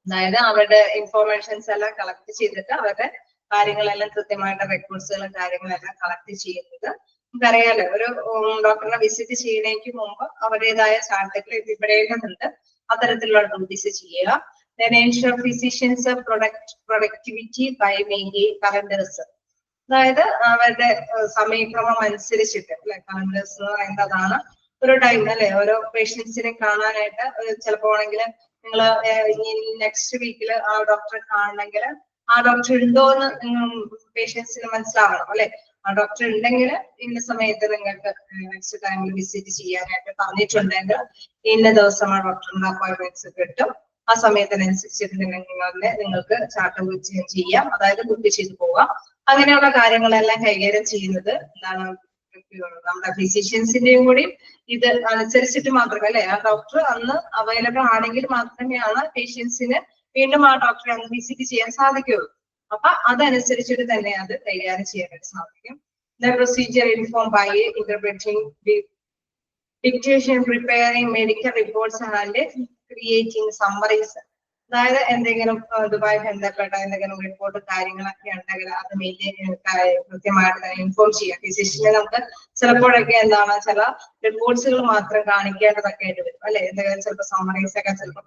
അതായത് അവരുടെ ഇൻഫോർമേഷൻസ് എല്ലാം കളക്ട് ചെയ്തിട്ട് അവരുടെ കാര്യങ്ങളെല്ലാം കൃത്യമായിട്ട് റെക്കോർഡ്സുകളും കാര്യങ്ങളെല്ലാം കളക്ട് ചെയ്യുന്നത്. നമുക്കറിയാലോ ഒരു ഡോക്ടറിനെ വിസിറ്റ് ചെയ്യുന്നതിന് മുമ്പ് അവരുടേതായ സ്റ്റാർട്ടപ്പിൽ എത്തിപ്പെടേണ്ടതുണ്ട്. അത്തരത്തിലുള്ള ഡ്യൂട്ടീസ് ചെയ്യുക. Then ensure physicians productivity by making calendars. അതായത് അവരുടെ സമയക്രമം അനുസരിച്ചിട്ട് അല്ലെ, കലണ്ടേഴ്സ് എന്ന് പറയുന്നതാണ് ഒരു ടൈം അല്ലെ ഓരോ പേഷ്യൻസിനെ കാണാനായിട്ട്. ചിലപ്പോ ആണെങ്കിൽ നിങ്ങൾ നെക്സ്റ്റ് വീക്കില് ആ ഡോക്ടറെ കാണണമെങ്കിൽ ആ ഡോക്ടർ ഉണ്ടോ എന്ന് പേഷ്യൻസിന് മനസ്സിലാവണം അല്ലെ. ആ ഡോക്ടർ ഉണ്ടെങ്കിൽ ഇന്ന സമയത്ത് നിങ്ങൾക്ക് നെക്സ്റ്റ് ടൈമിൽ വിസിറ്റ് ചെയ്യാനായിട്ട് പറഞ്ഞിട്ടുണ്ടെങ്കിൽ ഇന്ന ദിവസം ആ ഡോക്ടറിന്റെ അപ്പോയിന്റ്മെന്റ്സ് കിട്ടും. ആ സമയത്തിനനുസരിച്ചിട്ട് നിങ്ങൾക്ക് ചാർട്ട് ചെയ്യാം, അതായത് ബുക്ക് ചെയ്ത് പോവാം. അങ്ങനെയുള്ള കാര്യങ്ങളെല്ലാം കൈകാര്യം ചെയ്യുന്നത് എന്താണ്, നമ്മുടെ ഫിസിഷ്യൻസിന്റെയും കൂടി ഇത് അനുസരിച്ചിട്ട് മാത്രമേ അല്ലെ ആ ഡോക്ടർ അന്ന് അവൈലബിൾ ആണെങ്കിൽ മാത്രമേയാണ് പേഷ്യൻസിന് വീണ്ടും ആ ഡോക്ടറെ അന്ന് വിസിറ്റ് ചെയ്യാൻ സാധിക്കുകയുള്ളൂ. അപ്പൊ അതനുസരിച്ചിട്ട് തന്നെ അത് കൈകാര്യം ചെയ്യാനായിട്ട് സാധിക്കും. Procedure inform by interpreting dictation, preparing medical reports and creating summaries. അതായത് എന്തെങ്കിലും ഇതുമായി ബന്ധപ്പെട്ട എന്തെങ്കിലും റിപ്പോർട്ട് കാര്യങ്ങളൊക്കെ ഉണ്ടെങ്കിൽ അത് കൃത്യമായിട്ട് തന്നെ ഇൻഫോം ചെയ്യാം. ഫിസിഷ്യനെ നമുക്ക് ചിലപ്പോഴൊക്കെ എന്താണ് ചില റിപ്പോർട്ട്സുകൾ മാത്രം കാണിക്കേണ്ടതൊക്കെ ആയിട്ട് വരും അല്ലെ. എന്തെങ്കിലും ചിലപ്പോൾ സമ്മറീസ് ഒക്കെ ചിലപ്പോൾ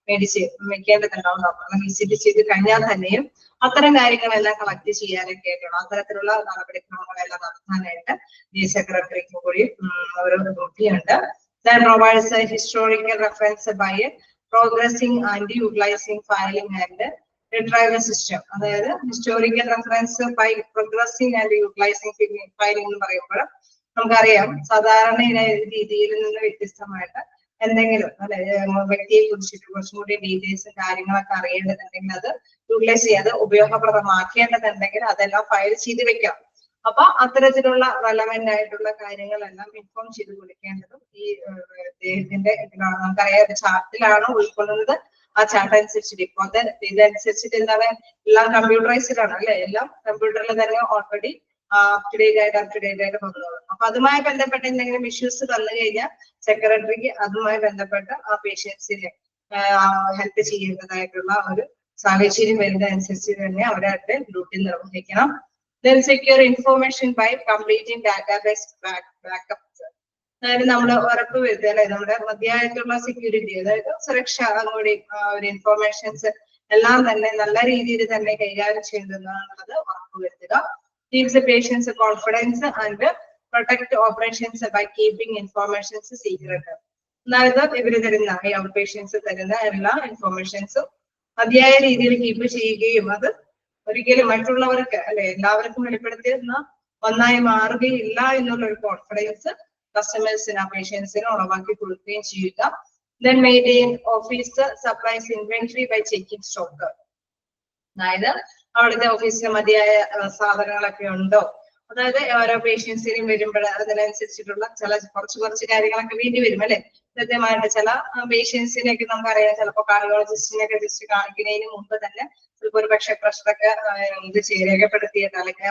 മേടിച്ച് വെക്കേണ്ടതുണ്ടാവും. ഡോക്ടറിനെ വിസിറ്റ് ചെയ്ത് കഴിഞ്ഞാൽ തന്നെയും അത്തരം കാര്യങ്ങളെല്ലാം കളക്ട് ചെയ്യാനൊക്കെ ആയിട്ടുള്ള അത്തരത്തിലുള്ള നടപടിക്രമങ്ങളെല്ലാം നടത്താനായിട്ട് ഈ സെക്രട്ടറിക്ക് കൂടി ഒരു ഡ്യൂട്ടിയുണ്ട്. Then provides a historical reference by progressing and utilizing filing and retrieval system. അതായത് historical reference by progressing and utilising filing എന്ന് പറയുമ്പോൾ നമുക്കറിയാം സാധാരണ രീതിയിൽ നിന്ന് വ്യത്യസ്തമായിട്ട് എന്തെങ്കിലും അല്ലെ വ്യക്തിയെ കുറിച്ചിട്ട് കുറച്ചും കൂടി ഡീറ്റെയിൽസും കാര്യങ്ങളൊക്കെ അറിയേണ്ടതുണ്ടെങ്കിൽ അത് യൂട്ടിലൈസ് ചെയ്ത് ഉപയോഗപ്രദമാക്കേണ്ടതുണ്ടെങ്കിൽ അതെല്ലാം ഫയൽ ചെയ്ത് വെക്കാം. അപ്പൊ അത്തരത്തിലുള്ള റെലവെന്റ് ആയിട്ടുള്ള കാര്യങ്ങളെല്ലാം ഇൻഫോം ചെയ്ത് കൊടുക്കേണ്ടതും ഈ അദ്ദേഹത്തിന്റെ നമുക്കറിയാം ചാർട്ടിലാണ് ഉൾക്കൊള്ളുന്നത്. ആ ചാർട്ട് അനുസരിച്ചിട്ട് ഇപ്പോഴത്തെ ഇതനുസരിച്ചിട്ട് എന്താണ് എല്ലാം കമ്പ്യൂട്ടറൈസ്ഡ് ആണ് അല്ലെ. എല്ലാം കമ്പ്യൂട്ടറിൽ തന്നെ ഓൾറെഡി അപ് ടു ഡേറ്റ് ആയിട്ട് വന്നത്. അപ്പൊ അതുമായി ബന്ധപ്പെട്ട എന്തെങ്കിലും ഇഷ്യൂസ് വന്നു കഴിഞ്ഞാൽ സെക്രട്ടറിക്ക് അതുമായി ബന്ധപ്പെട്ട ആ പേഷ്യൻസിനെ ഹെൽപ്പ് ചെയ്യേണ്ടതായിട്ടുള്ള ഒരു സാഹചര്യം വരുന്നതനുസരിച്ച് തന്നെ അവരുടെ ഡ്യൂട്ടി നിർവഹിക്കണം. Then secure information by completing database backups. അതായത് നമ്മൾ ഉറപ്പ് വരുത്തുക അല്ലെ നമ്മുടെ മതിയായിട്ടുള്ള സെക്യൂരിറ്റി, അതായത് സുരക്ഷ കൂടി ഒരു ഇൻഫോർമേഷൻസ് എല്ലാം തന്നെ നല്ല രീതിയിൽ തന്നെ കൈകാര്യം ചെയ്യുന്നതാണുള്ളത് ഉറപ്പുവരുത്തുക. Gives the patients confidence and protect operations by keeping informations secret. അതായത് ഇവര് തരുന്ന ഈ ഔട്ട് പേഷ്യൻസ് തരുന്ന എല്ലാ ഇൻഫോർമേഷൻസും മതിയായ രീതിയിൽ കീപ്പ് ചെയ്യുകയും അത് ഒരിക്കലും മറ്റുള്ളവർക്ക് അല്ലെ എല്ലാവർക്കും വെളിപ്പെടുത്തിയിരുന്ന ഒന്നായി മാറുകയില്ല എന്നുള്ള ഒരു കോൺഫിഡൻസ് കസ്റ്റമേഴ്സിന് പേഷ്യൻസിന് ഉറപ്പാക്കി കൊടുക്കുകയും ചെയ്യുക. Then maintain office supplies inventory by checking stock. അതായത് അവിടുത്തെ ഓഫീസിന് മതിയായ സാധനങ്ങളൊക്കെ ഉണ്ടോ അതായത് ഓരോ പേഷ്യൻസിനും വരുമ്പോൾ അതിനനുസരിച്ചിട്ടുള്ള കുറച്ച് കാര്യങ്ങളൊക്കെ വേണ്ടി വരും അല്ലെ. കൃത്യമായിട്ട് ചില പേഷ്യൻസിനെയൊക്കെ നമുക്കറിയാം, ചിലപ്പോൾ കാർഡിയോളജിസ്റ്റിനൊക്കെ ജസ്റ്റ് കാണിക്കുന്നതിന് മുമ്പ് തന്നെ ചിലപ്പോൾ ഒരു പക്ഷെ പ്രഷറൊക്കെ രേഖപ്പെടുത്തിയിട്ട് അല്ലെങ്കിൽ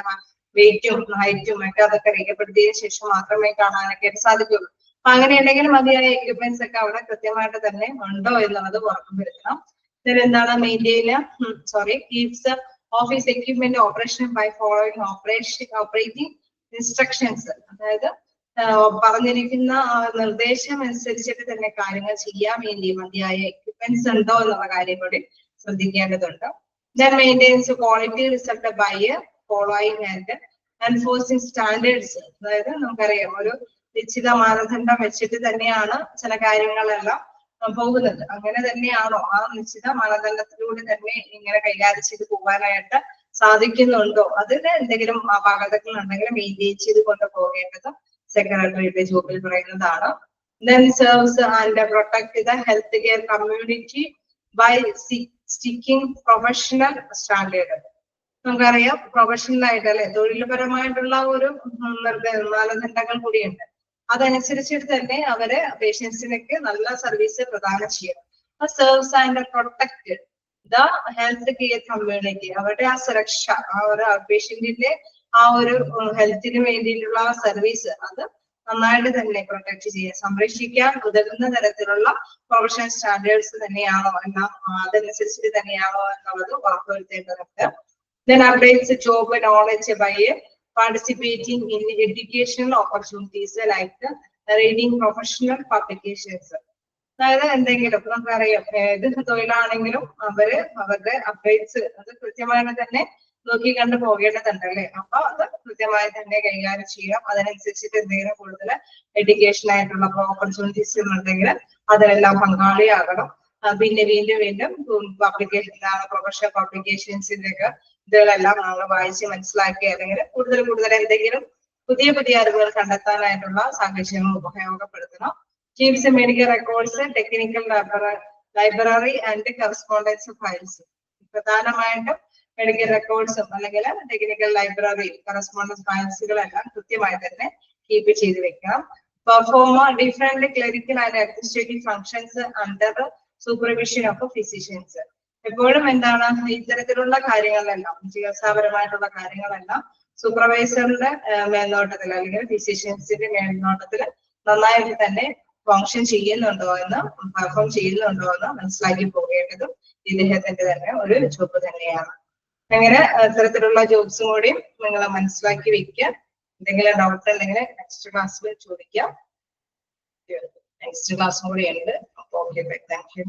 വെയിറ്റും ഹൈറ്റും ഒക്കെ അതൊക്കെ രേഖപ്പെടുത്തിയതിനു ശേഷം മാത്രമേ കാണാനൊക്കെ സാധിക്കുള്ളൂ. അപ്പൊ അങ്ങനെ ഉണ്ടെങ്കിൽ മതിയായ എക്യുപ്മെന്റ്സ് ഒക്കെ അവിടെ കൃത്യമായിട്ട് തന്നെ ഉണ്ടോ എന്നുള്ളത് ഉറപ്പുവരുത്തണം. എന്താണ് maintain keeps office equipment operation by following operating instructions. അതായത് പറഞ്ഞിരിക്കുന്ന നിർദ്ദേശം അനുസരിച്ചിട്ട് തന്നെ കാര്യങ്ങൾ ചെയ്യാൻ വേണ്ടി മതിയായ എക്യുപ്മെന്റ്സ് ഉണ്ടോ എന്നുള്ള കാര്യം കൂടി ശ്രദ്ധിക്കേണ്ടതുണ്ട്. Then maintains quality result by following and enforcing standards. അതായത് നമുക്കറിയാം ഒരു നിശ്ചിത മാനദണ്ഡം വെച്ചിട്ട് തന്നെയാണ് ചില കാര്യങ്ങളെല്ലാം പോകുന്നത്. അങ്ങനെ തന്നെയാണോ, ആ നിശ്ചിത മാനദണ്ഡത്തിലൂടെ തന്നെ ഇങ്ങനെ കൈകാര്യം ചെയ്ത് പോകാനായിട്ട് സാധിക്കുന്നുണ്ടോ, അതിന് എന്തെങ്കിലും അപാകതകൾ ഉണ്ടെങ്കിൽ മെയിൻറ്റെയിൻ ചെയ്ത് കൊണ്ടുപോകേണ്ടത് സെക്രട്ടറിയുടെ ജോബിൽ പറയുന്നതാണ്. Then serves and protect the healthcare community by sticking professional standard. നമുക്കറിയാം പ്രൊഫഷണൽ ആയിട്ട് അല്ലെ, തൊഴിൽപരമായിട്ടുള്ള ഒരു മാനദണ്ഡങ്ങൾ കൂടിയുണ്ട്. അതനുസരിച്ചിട്ട് തന്നെ അവര് പേഷ്യൻസിനൊക്കെ നല്ല സർവീസ് പ്രദാനം ചെയ്യണം. Serves and protect the health care community. അവരുടെ ആ സുരക്ഷ, ആ ഒരു പേഷ്യന്റിന്റെ ആ ഒരു ഹെൽത്തിന് വേണ്ടിയിട്ടുള്ള ആ സർവീസ് അത് നന്നായിട്ട് തന്നെ പ്രൊട്ടക്ട് ചെയ്യാൻ, സംരക്ഷിക്കാൻ ഉതകുന്ന തരത്തിലുള്ള പ്രൊഫഷണൽ സ്റ്റാൻഡേർഡ്സ് തന്നെയാണോ എല്ലാം അതനുസരിച്ചിട്ട് തന്നെയാണോ എന്നുള്ളത് ഉറപ്പുവരുത്തേണ്ടതുണ്ട്. Then updates job knowledge by participating in educational opportunities like reading professional publications. അതായത് എന്തെങ്കിലും നമുക്കറിയാം ഏത് തൊഴിലാണെങ്കിലും അവരുടെ അപ്ഡേറ്റ്സ് അത് കൃത്യമായിട്ട് തന്നെ നോക്കി കണ്ടു പോകേണ്ടതുണ്ട് അല്ലെ. അപ്പൊ അത് കൃത്യമായി തന്നെ കൈകാര്യം ചെയ്യാം. അതിനനുസരിച്ചിട്ട് എന്തെങ്കിലും കൂടുതൽ എഡ്യൂക്കേഷൻ ആയിട്ടുള്ള ഓപ്പർച്യൂണിറ്റീസ് ഉണ്ടെങ്കിൽ അതിലെല്ലാം പങ്കാളിയാകണം. പിന്നെ വീണ്ടും പബ്ലിക്കേഷൻ പ്രൊഫഷണൽ പബ്ലിക്കേഷൻസിന്റെ ഒക്കെ ഇതുകളെല്ലാം നമ്മൾ വായിച്ച് മനസ്സിലാക്കി അല്ലെങ്കിൽ കൂടുതൽ എന്തെങ്കിലും പുതിയ അറിവുകൾ കണ്ടെത്താനായിട്ടുള്ള സാഹചര്യങ്ങൾ ഉപയോഗപ്പെടുത്തണം. Keeps medical records, technical library and correspondence files. പ്രധാനമായിട്ടും മെഡിക്കൽ റെക്കോർഡ്സും അല്ലെങ്കിൽ ടെക്നിക്കൽ ലൈബ്രറി കറസ്പോണ്ടൻസ് ഫയൽസുകളെല്ലാം കൃത്യമായി തന്നെ കീപ്പ് ചെയ്ത് വെക്കണം. Perform different clinical and administrative functions under supervision of physicians. എപ്പോഴും എന്താണ് ഇത്തരത്തിലുള്ള കാര്യങ്ങളിലെല്ലാം ചികിത്സാപരമായിട്ടുള്ള കാര്യങ്ങളെല്ലാം സൂപ്പർവൈസറിന്റെ മേൽനോട്ടത്തിൽ അല്ലെങ്കിൽ ഫിസിഷ്യൻസിന്റെ മേൽനോട്ടത്തിൽ നന്നായിട്ട് തന്നെ ഫങ്ഷൻ ചെയ്യുന്നുണ്ടോ എന്ന് പെർഫോം ചെയ്യുന്നുണ്ടോ എന്ന് മനസ്സിലാക്കി പോകേണ്ടതും ഇദ്ദേഹത്തിന്റെ തന്നെ ഒരു ജോബ് തന്നെയാണ്. അങ്ങനെ ഇത്തരത്തിലുള്ള ജോബ്സും കൂടി നിങ്ങൾ മനസ്സിലാക്കി വെക്കുക. എന്തെങ്കിലും ഡൗട്ട് ഉണ്ടെങ്കിൽ നെക്സ്റ്റ് ക്ലാസ്സിൽ ചോദിക്കാം. നെക്സ്റ്റ് ക്ലാസ്സും കൂടി ഉണ്ട്. അപ്പോൾ ഓക്കെ, താങ്ക് യു.